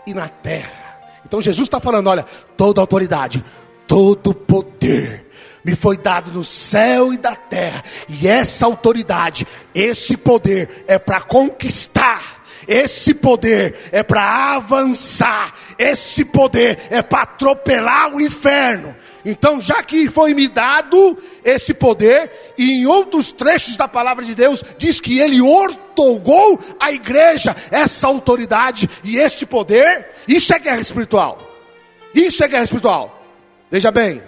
e na terra. Então Jesus está falando, olha, toda autoridade, todo poder me foi dado no céu e da terra. E essa autoridade, esse poder é para conquistar. Esse poder é para avançar. Esse poder é para atropelar o inferno. Então, já que foi me dado esse poder, e em outros trechos da palavra de Deus, diz que ele outorgou à igreja essa autoridade e este poder. Isso é guerra espiritual. Isso é guerra espiritual. Veja bem,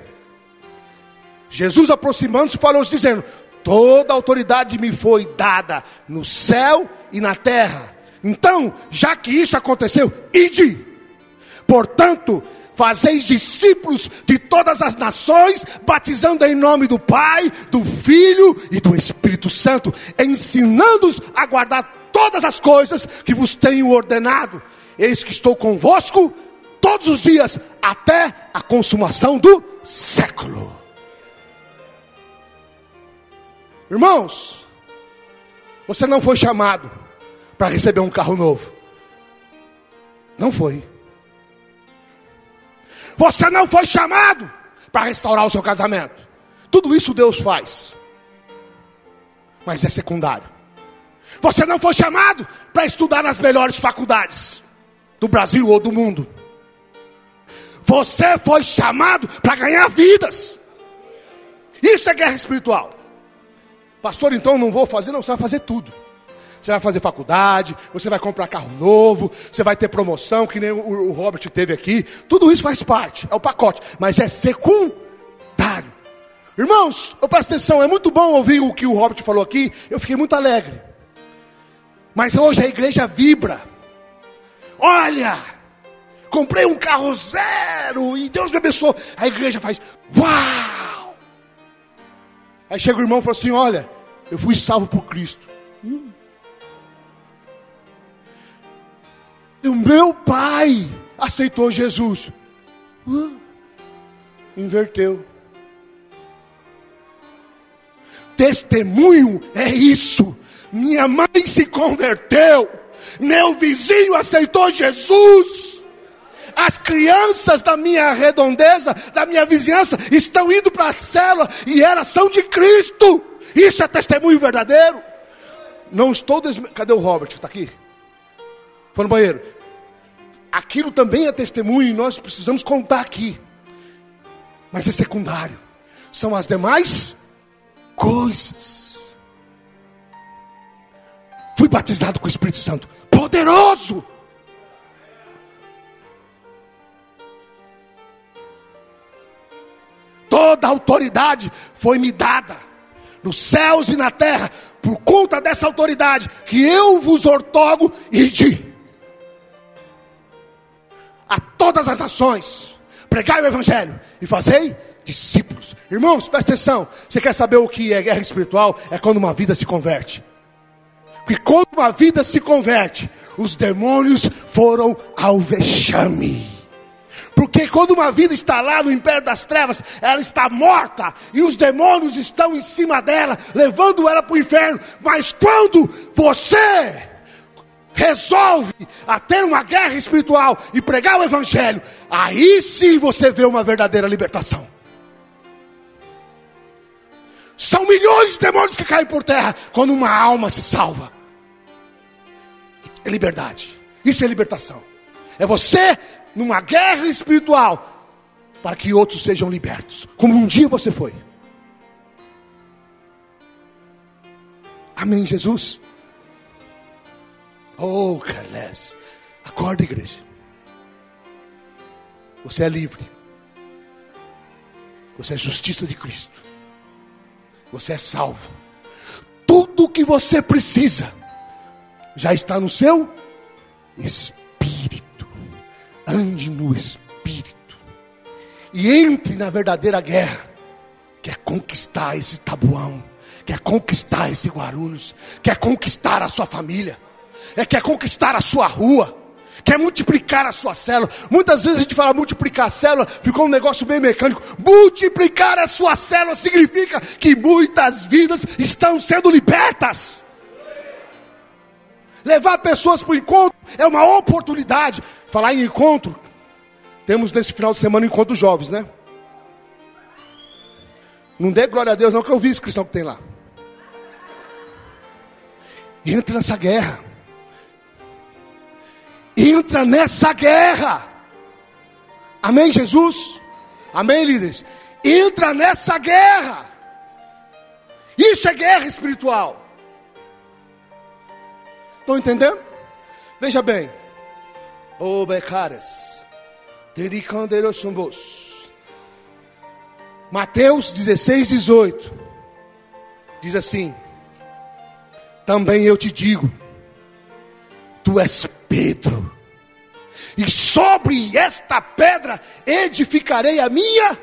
Jesus aproximando-se falou dizendo: toda autoridade me foi dada no céu e na terra. Então, já que isso aconteceu, ide. Portanto, fazeis discípulos de todas as nações, batizando em nome do Pai, do Filho e do Espírito Santo, ensinando-os a guardar todas as coisas que vos tenho ordenado. Eis que estou convosco todos os dias, até a consumação do século. Irmãos, você não foi chamado para receber um carro novo. Não foi. Você não foi chamado para restaurar o seu casamento. Tudo isso Deus faz, mas é secundário. Você não foi chamado para estudar nas melhores faculdades do Brasil ou do mundo. Você foi chamado para ganhar vidas. Isso é guerra espiritual. Pastor, então não vou fazer. Não, você vai fazer tudo. Você vai fazer faculdade, você vai comprar carro novo, você vai ter promoção, que nem o Robert teve aqui. Tudo isso faz parte, é o pacote, mas é secundário. Irmãos, presta atenção, é muito bom ouvir o que o Robert falou aqui. Eu fiquei muito alegre. Mas hoje a igreja vibra. Olha, comprei um carro zero e Deus me abençoou. A igreja faz uau. Aí chega o irmão e fala assim: olha, eu fui salvo por Cristo. E o meu pai aceitou Jesus. Inverteu. Testemunho é isso. Minha mãe se converteu. Meu vizinho aceitou Jesus. As crianças da minha redondeza, da minha vizinhança, estão indo para a célula e elas são de Cristo. Isso é testemunho verdadeiro. Não estou Cadê o Robert? Está aqui? Foi no banheiro. Aquilo também é testemunho e nós precisamos contar aqui. Mas é secundário. São as demais coisas. Fui batizado com o Espírito Santo. Poderoso. Toda a autoridade foi me dada nos céus e na terra. Por conta dessa autoridade que eu vos outorgo, ide a todas as nações, pregai o evangelho e fazei discípulos. Irmãos, presta atenção. Você quer saber o que é guerra espiritual? É quando uma vida se converte. Porque quando uma vida se converte, os demônios foram ao vexame. Porque quando uma vida está lá no império das trevas, ela está morta e os demônios estão em cima dela, levando ela para o inferno. Mas quando você resolve a ter uma guerra espiritual e pregar o evangelho, aí sim você vê uma verdadeira libertação. São milhões de demônios que caem por terra quando uma alma se salva. É liberdade. Isso é libertação. É você numa guerra espiritual para que outros sejam libertos, como um dia você foi. Amém, Jesus? Oh, Carles, acorda, igreja. Você é livre. Você é justiça de Cristo. Você é salvo. Tudo o que você precisa já está no seu espírito. Ande no espírito e entre na verdadeira guerra, que é conquistar esse Taboão, que é conquistar esse Guarulhos, que é conquistar a sua família, quer conquistar a sua rua, quer multiplicar a sua célula. Muitas vezes a gente fala multiplicar a célula, ficou um negócio bem mecânico. Multiplicar a sua célula significa que muitas vidas estão sendo libertas. Levar pessoas para o encontro é uma oportunidade. Falar em encontro, temos nesse final de semana um encontro dos jovens, né? Não dê glória a Deus não, que eu vi a inscrição que tem lá. Entra nessa guerra. Entra nessa guerra. Amém, Jesus? Amém, líderes? Entra nessa guerra. Isso é guerra espiritual. Estão entendendo? Veja bem. Ô becaras, dedicandeiros são vos. Mateus 16, 18. Diz assim: também eu te digo, tu és Pedro, e sobre esta pedra edificarei a minha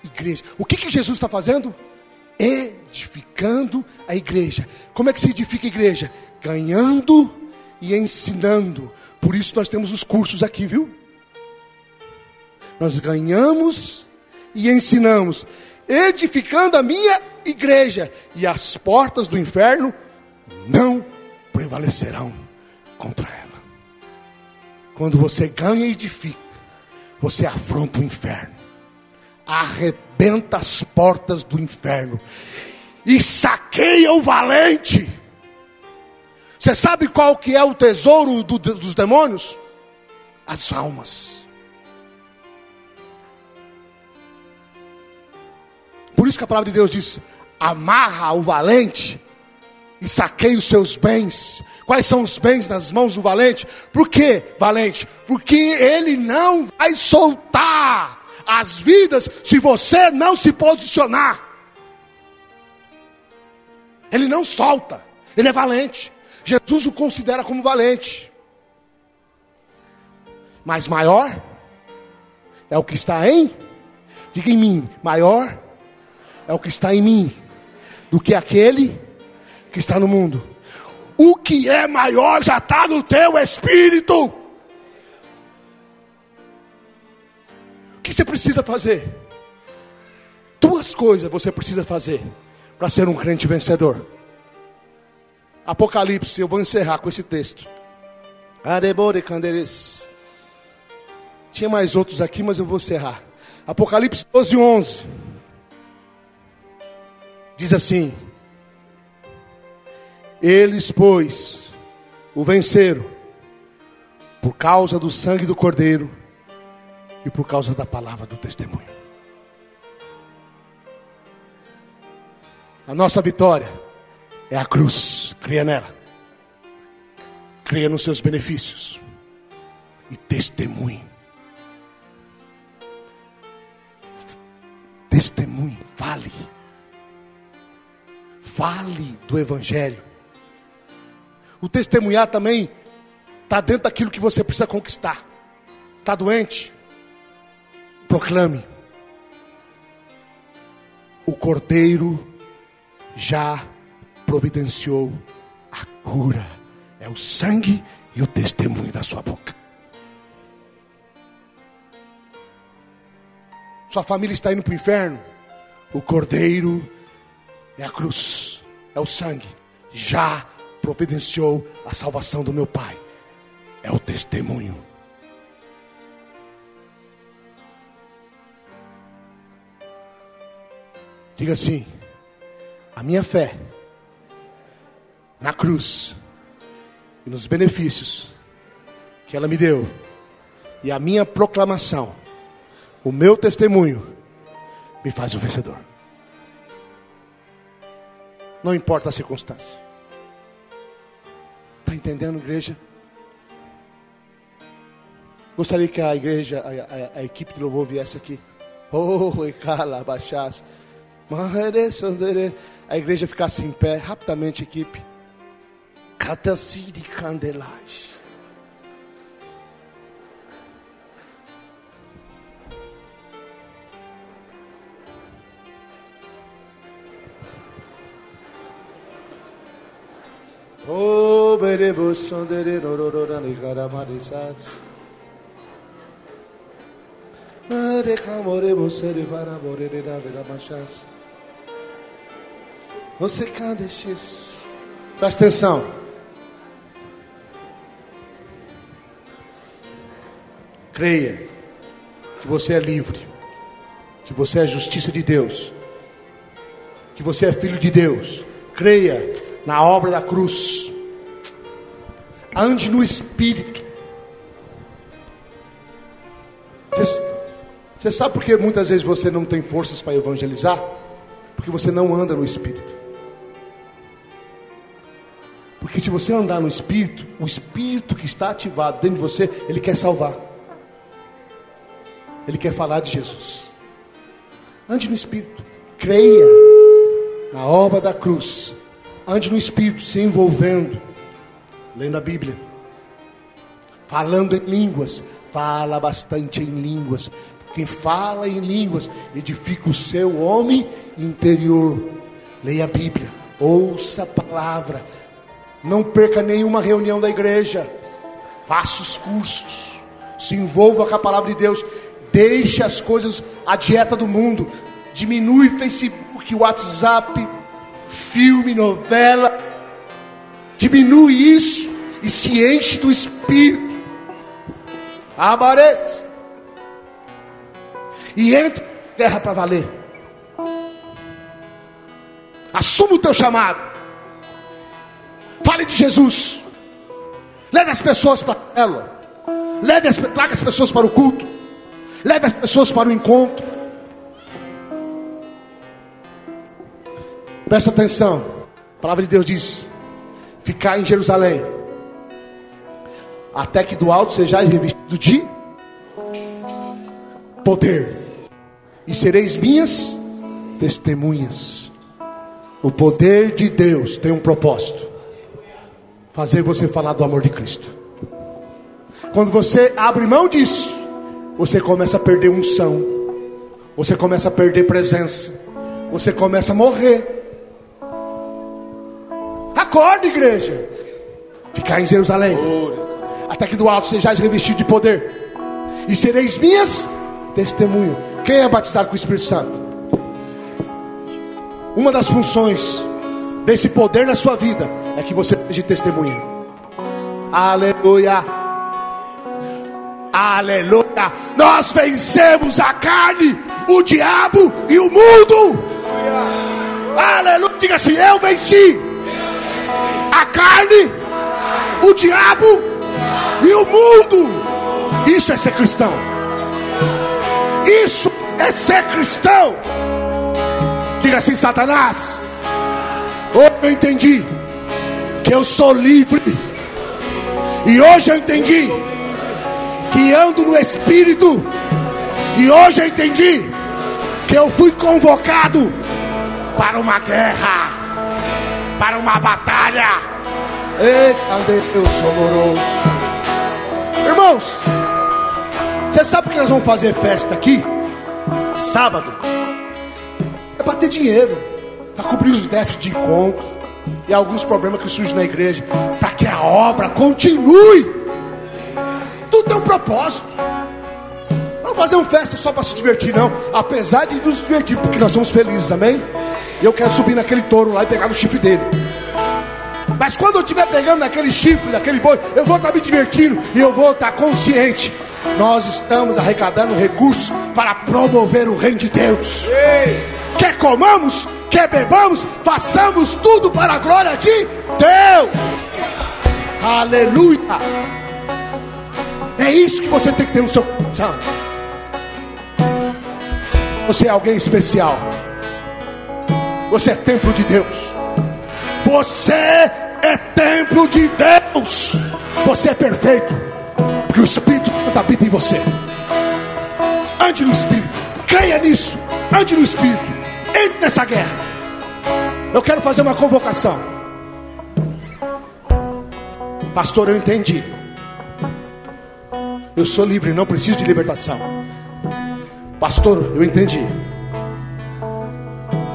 igreja. O que Jesus está fazendo? Edificando a igreja. Como é que se edifica a igreja? Ganhando e ensinando. Por isso nós temos os cursos aqui, viu? Nós ganhamos e ensinamos, edificando a minha igreja, e as portas do inferno não prevalecerão contra ela. Quando você ganha e edifica, você afronta o inferno, arrebenta as portas do inferno e saqueia o valente. Você sabe qual que é o tesouro dos demônios? As almas. Por isso que a palavra de Deus diz: amarra o valente e saqueia os seus bens. Quais são os bens nas mãos do valente? Por quê, valente? Porque ele não vai soltar as vidas se você não se posicionar. Ele não solta. Ele é valente. Jesus o considera como valente. Mas maior é o que está em, diga em mim, maior é o que está em mim do que aquele que está no mundo. O que é maior já está no teu espírito. O que você precisa fazer? Duas coisas você precisa fazer para ser um crente vencedor. Apocalipse, eu vou encerrar com esse texto. Arebore canderes. Tinha mais outros aqui, mas eu vou encerrar. Apocalipse 12, 11. Diz assim: eles, pois, o venceram por causa do sangue do Cordeiro e por causa da palavra do testemunho. A nossa vitória é a cruz. Creia nela. Creia nos seus benefícios e testemunhe. Testemunhe, fale. Fale do Evangelho. O testemunhar também está dentro daquilo que você precisa conquistar. Está doente? Proclame. O Cordeiro já providenciou a cura. É o sangue e o testemunho da sua boca. Sua família está indo para o inferno. O Cordeiro é a cruz, é o sangue. Já providenciou a salvação do meu pai. É o testemunho. Diga assim: a minha fé na cruz e nos benefícios que ela me deu, e a minha proclamação, o meu testemunho, me faz um vencedor. Não importa a circunstância. Está entendendo, igreja? Gostaria que a igreja, a equipe de louvor viesse aqui. A igreja ficasse em pé, rapidamente, equipe. Catacide candelagem. Oh, berebo sondere nororora negara marisas. Are camore você para morrer na vila machas. Você cadê X? Presta atenção. Creia que você é livre, que você é justiça de Deus, que você é filho de Deus. Creia na obra da cruz. Ande no Espírito. Você sabe por que muitas vezes você não tem forças para evangelizar? Porque você não anda no Espírito. Porque se você andar no Espírito, o Espírito que está ativado dentro de você, ele quer salvar. Ele quer falar de Jesus. Ande no Espírito. Creia na obra da cruz. Ande no Espírito, se envolvendo, lendo a Bíblia, falando em línguas. Fala bastante em línguas. Quem fala em línguas edifica o seu homem interior. Leia a Bíblia, ouça a palavra. Não perca nenhuma reunião da igreja. Faça os cursos. Se envolva com a palavra de Deus. Deixe as coisas, a dieta do mundo. Diminui Facebook, WhatsApp, filme, novela. Diminui isso e se enche do Espírito. Amarete. E entra em guerra para valer. Assuma o teu chamado. Fale de Jesus. Leve as pessoas para a célula. Traga as pessoas para o culto. Leve as pessoas para o encontro. Presta atenção. A palavra de Deus diz: ficar em Jerusalém, até que do alto sejais revestido de poder, e sereis minhas testemunhas. O poder de Deus tem um propósito: fazer você falar do amor de Cristo. Quando você abre mão disso, você começa a perder unção, você começa a perder presença, você começa a morrer. Acorda, igreja. Ficar em Jerusalém, até que do alto sejais revestido de poder, e sereis minhas testemunhas. Quem é batizado com o Espírito Santo? Uma das funções desse poder na sua vida é que você seja testemunha. Aleluia. Aleluia. Nós vencemos a carne, o diabo e o mundo. Aleluia. Diga assim: eu venci a carne, o diabo e o mundo. Isso é ser cristão. Isso é ser cristão. Diga assim: Satanás, hoje eu entendi que eu sou livre. E hoje eu entendi que ando no Espírito. E hoje eu entendi que eu fui convocado para uma guerra, para uma batalha. Eita Deus amoroso. Irmãos, você sabe que nós vamos fazer festa aqui sábado? É para ter dinheiro, para cobrir os déficits de encontro e alguns problemas que surgem na igreja, para que a obra continue. Tudo tem um propósito. Não vamos fazer uma festa só para se divertir, não. Apesar de nos divertir, porque nós somos felizes, amém? E eu quero subir naquele touro lá e pegar no chifre dele. Mas quando eu estiver pegando naquele chifre, daquele boi, eu vou estar me divertindo e eu vou estar consciente. Nós estamos arrecadando recursos para promover o reino de Deus. quer comamos, quer bebamos, façamos tudo para a glória de Deus. Aleluia. É isso que você tem que ter no seu coração. Você é alguém especial. Você é templo de Deus. Você é templo de Deus. Você é perfeito, porque o Espírito Santo habita em você. Ande no Espírito, creia nisso. Ande no Espírito, entre nessa guerra. Eu quero fazer uma convocação. Pastor, eu entendi. Eu sou livre, não preciso de libertação. Pastor, eu entendi.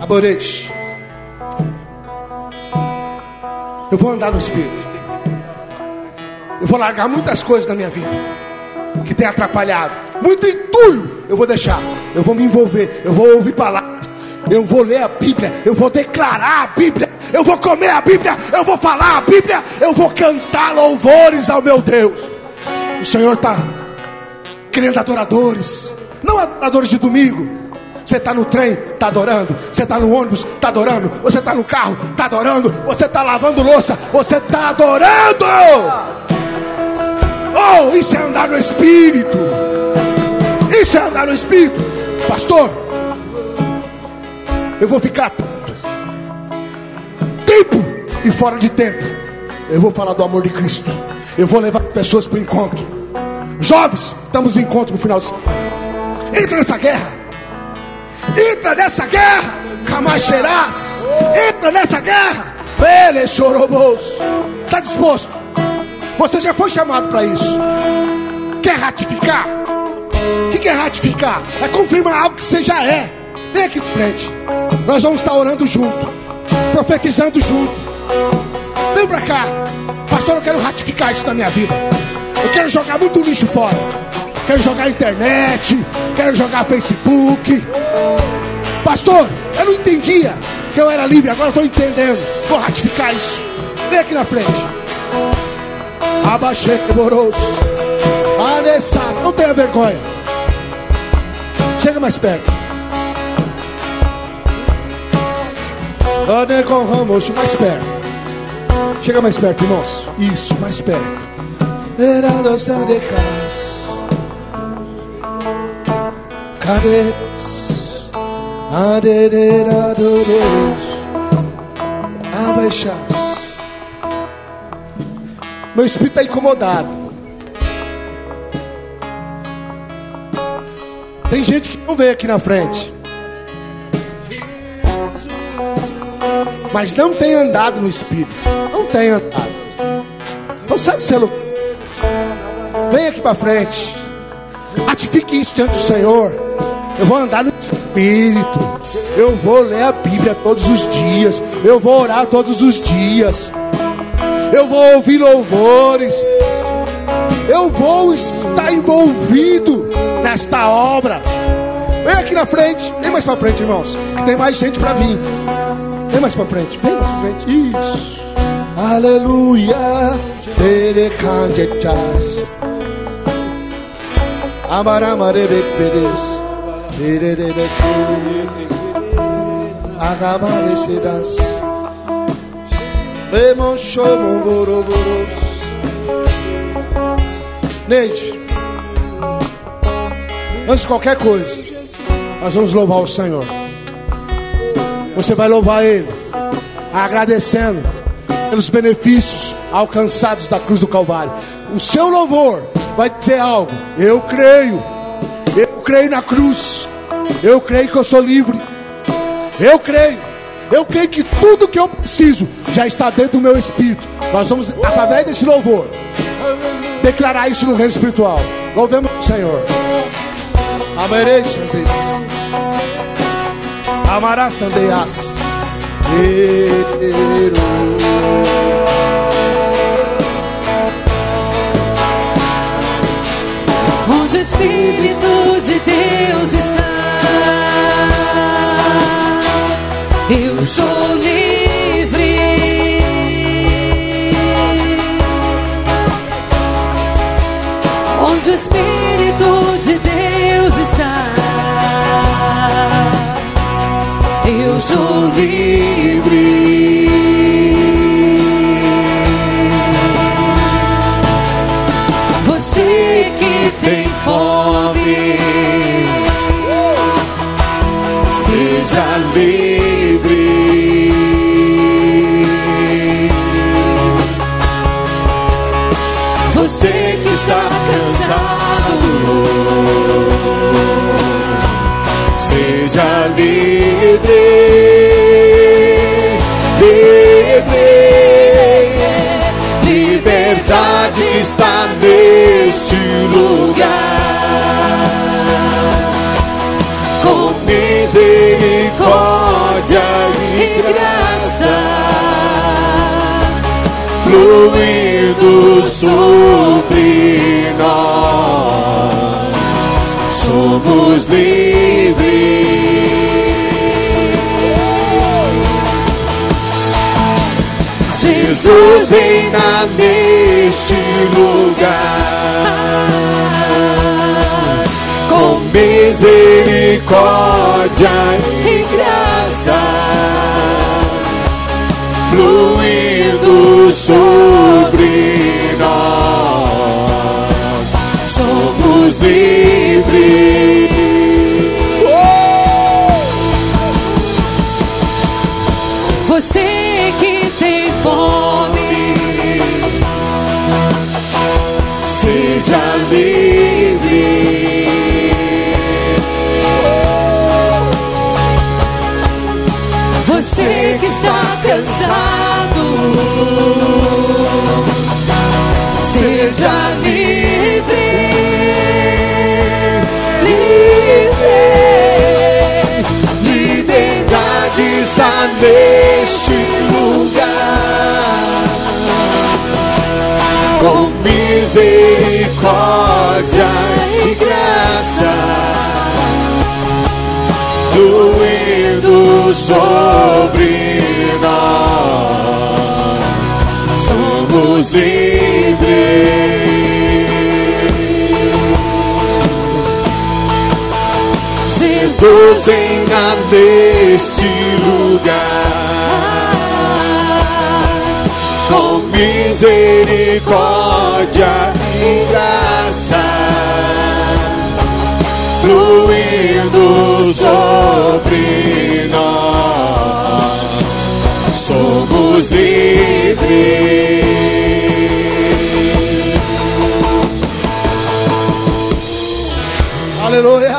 Aborete. Eu vou andar no Espírito. Eu vou largar muitas coisas na minha vida que tem atrapalhado. Muito entulho eu vou deixar. Eu vou me envolver. Eu vou ouvir palavras. Eu vou ler a Bíblia. Eu vou declarar a Bíblia. Eu vou comer a Bíblia. Eu vou falar a Bíblia. Eu vou cantar louvores ao meu Deus. O Senhor está querendo adoradores. Não adoradores de domingo. Você está no trem, está adorando. Você está no ônibus, está adorando. Você está no carro, está adorando. Você está lavando louça, você está adorando. Oh, isso é andar no Espírito. Isso é andar no Espírito. Pastor, eu vou ficar tempo e fora de tempo. Eu vou falar do amor de Cristo. Eu vou levar pessoas para o encontro. Jovens, estamos em encontro no final de semana. Entra nessa guerra. Entra nessa guerra, Camacherás. Entra nessa guerra, Pele Chorobos. Está disposto? Você já foi chamado para isso. Quer ratificar? O que é ratificar? É confirmar algo que você já é. Vem aqui de frente. Nós vamos estar orando junto, profetizando junto. Vem para cá. Pastor, eu quero ratificar isso na minha vida. Eu quero jogar muito lixo fora. Quero jogar internet. Quero jogar Facebook. Pastor, eu não entendia que eu era livre. Agora eu estou entendendo. Vou ratificar isso. Vem aqui na frente. Abaixei, moroso. Anessado. Não tenha vergonha. Chega mais perto. Mais perto. Chega mais perto, irmãos. Isso, mais perto. Cabeças, abaixas. Meu espírito está incomodado. Tem gente que não veio aqui na frente, mas não tem andado no Espírito. Não tem andado. Então sai do celular. Vem aqui para frente. Ratifique isso diante do Senhor. Eu vou andar no Espírito. Eu vou ler a Bíblia todos os dias. Eu vou orar todos os dias. Eu vou ouvir louvores. Eu vou estar envolvido nesta obra. Vem aqui na frente. Vem mais para frente, irmãos, que tem mais gente para vir. Vem mais para frente. Vem mais para frente. Isso. Aleluia. Amaramarebepedes. Agamarecedas. Neide, antes de qualquer coisa, nós vamos louvar o Senhor. Você vai louvar Ele, agradecendo pelos benefícios alcançados da cruz do Calvário. O seu louvor vai dizer algo. Eu creio na cruz. Eu creio que eu sou livre. Eu creio que tudo que eu preciso já está dentro do meu espírito. Nós vamos, através desse louvor, declarar isso no reino espiritual. Louvemos o Senhor. Amarei Sandes. Amará Sandeas. Onde o Espírito de Deus está, eu sou livre. Onde o Espírito de Deus está, eu sou livre. Você que tem fome, seja livre. Você que está cansado, seja livre, livre. Liberdade está neste lugar, com misericórdia e graça fluindo sobre nós. Somos livres. Jesus reina neste lugar, com misericórdia e graça fluindo sobre nós. Somos livres. você que tem fome, seja livre. você que está cansado, seja livre, livre. Liberdade está neste lugar, com misericórdia e graça fluindo sobre nós. Somos livres. Jesus reina neste lugar, com misericórdia e graça fluindo sobre nós. Somos livres. Aleluia.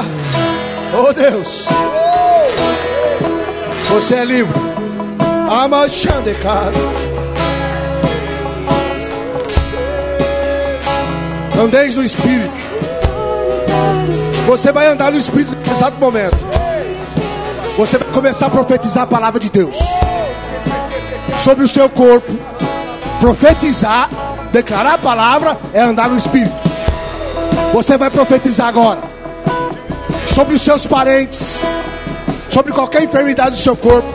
Oh Deus, você é livre. Amachande casa. Andeis no Espírito. Você vai andar no Espírito nesse exato momento. Você vai começar a profetizar a palavra de Deus sobre o seu corpo. Profetizar, declarar a palavra é andar no Espírito. Você vai profetizar agora sobre os seus parentes, sobre qualquer enfermidade do seu corpo.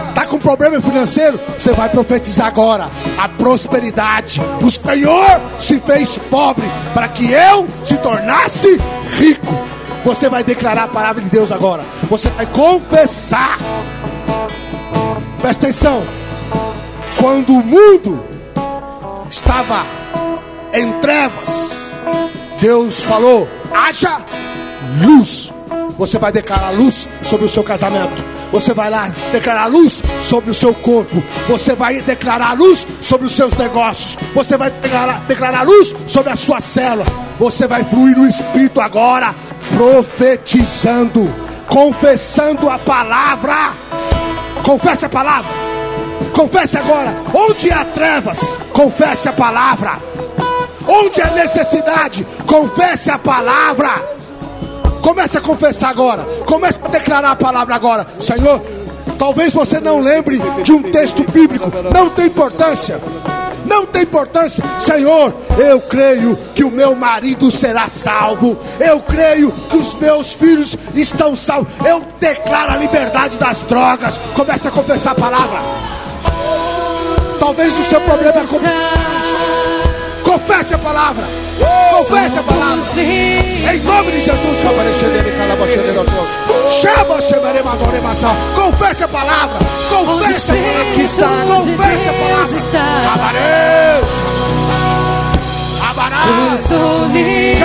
Está com problema financeiro? Você vai profetizar agora a prosperidade. O Senhor se fez pobre para que eu se tornasse rico. Você vai declarar a palavra de Deus agora. Você vai confessar. Presta atenção. Quando o mundo estava em trevas, Deus falou: haja luz. Você vai declarar luz sobre o seu casamento. Você vai lá declarar luz sobre o seu corpo. Você vai declarar luz sobre os seus negócios. Você vai declarar luz sobre a sua célula. Você vai fluir no Espírito agora, profetizando, confessando a palavra. Confesse a palavra. Confesse agora. Onde há trevas, confesse a palavra. Onde há necessidade, confesse a palavra. Comece a confessar agora. Comece a declarar a palavra agora. Senhor, talvez você não lembre de um texto bíblico. Não tem importância. Não tem importância. Senhor, eu creio que o meu marido será salvo. Eu creio que os meus filhos estão salvos. Eu declaro a liberdade das drogas. Comece a confessar a palavra. Talvez o seu problema é Confesse a palavra. Confesse a palavra. Em nome de Jesus. Confesse a palavra. Confesse a palavra. Confesse a palavra. Eu sou livre.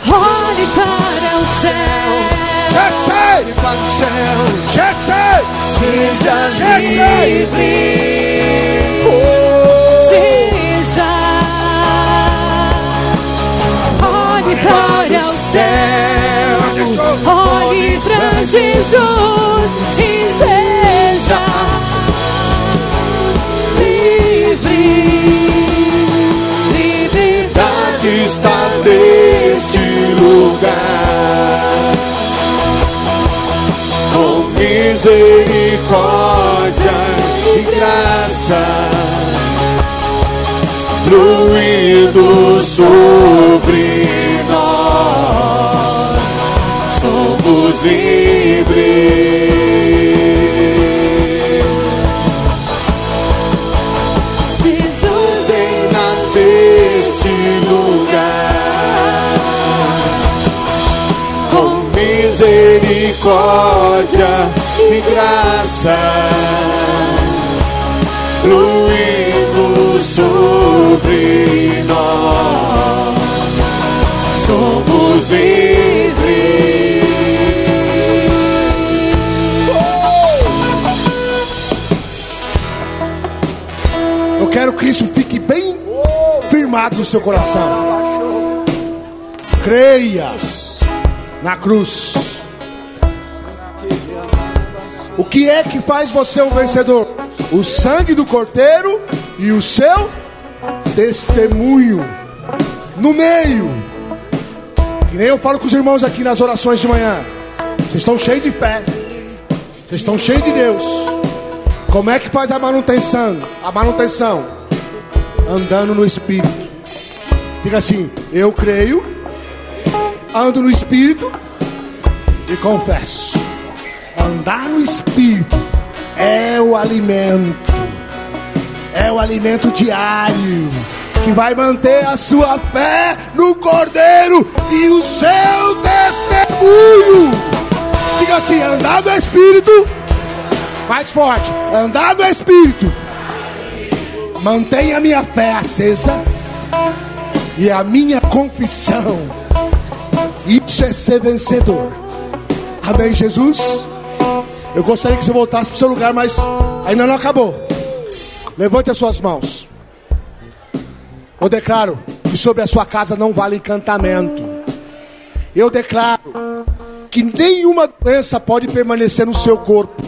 Olhe para o céu. Olhe para o céu. Seja livre. Seja. Olhe para o céu. Olhe para Jesus e seja livre. Liberdade Está neste lugar, com misericórdia e graça, fluindo sobre nós, somos livres. Jesus Entra neste lugar, com misericórdia e graça, fluindo sobre nós, somos livres. Eu quero que isso fique bem firmado no seu coração. Creia na cruz. O que é que faz você um vencedor? O sangue do Cordeiro e o seu testemunho. No meio. Que nem eu falo com os irmãos aqui nas orações de manhã. Vocês estão cheios de fé. Vocês estão cheios de Deus. Como é que faz a manutenção? A manutenção andando no Espírito. Diga assim: eu creio, ando no Espírito e confesso. Andar no Espírito é o alimento diário que vai manter a sua fé no Cordeiro e o seu testemunho. Diga assim: andar no Espírito. Mais forte: andar no Espírito. Mantenha a minha fé acesa e a minha confissão. Isso é ser vencedor. Amém, Jesus? Eu gostaria que você voltasse para o seu lugar, mas ainda não acabou. Levante as suas mãos. Eu declaro que sobre a sua casa não vale encantamento. Eu declaro que nenhuma doença pode permanecer no seu corpo,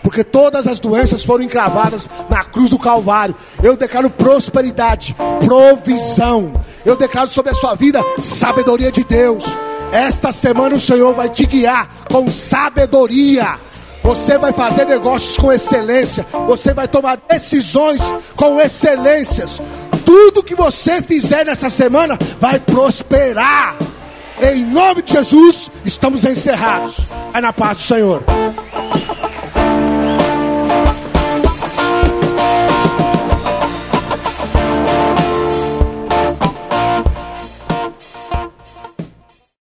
porque todas as doenças foram encravadas na cruz do Calvário. Eu declaro prosperidade, provisão. Eu declaro sobre a sua vida sabedoria de Deus. Esta semana o Senhor vai te guiar com sabedoria. Você vai fazer negócios com excelência. Você vai tomar decisões com excelências. Tudo que você fizer nessa semana vai prosperar. Em nome de Jesus, estamos encerrados. Vai na paz do Senhor.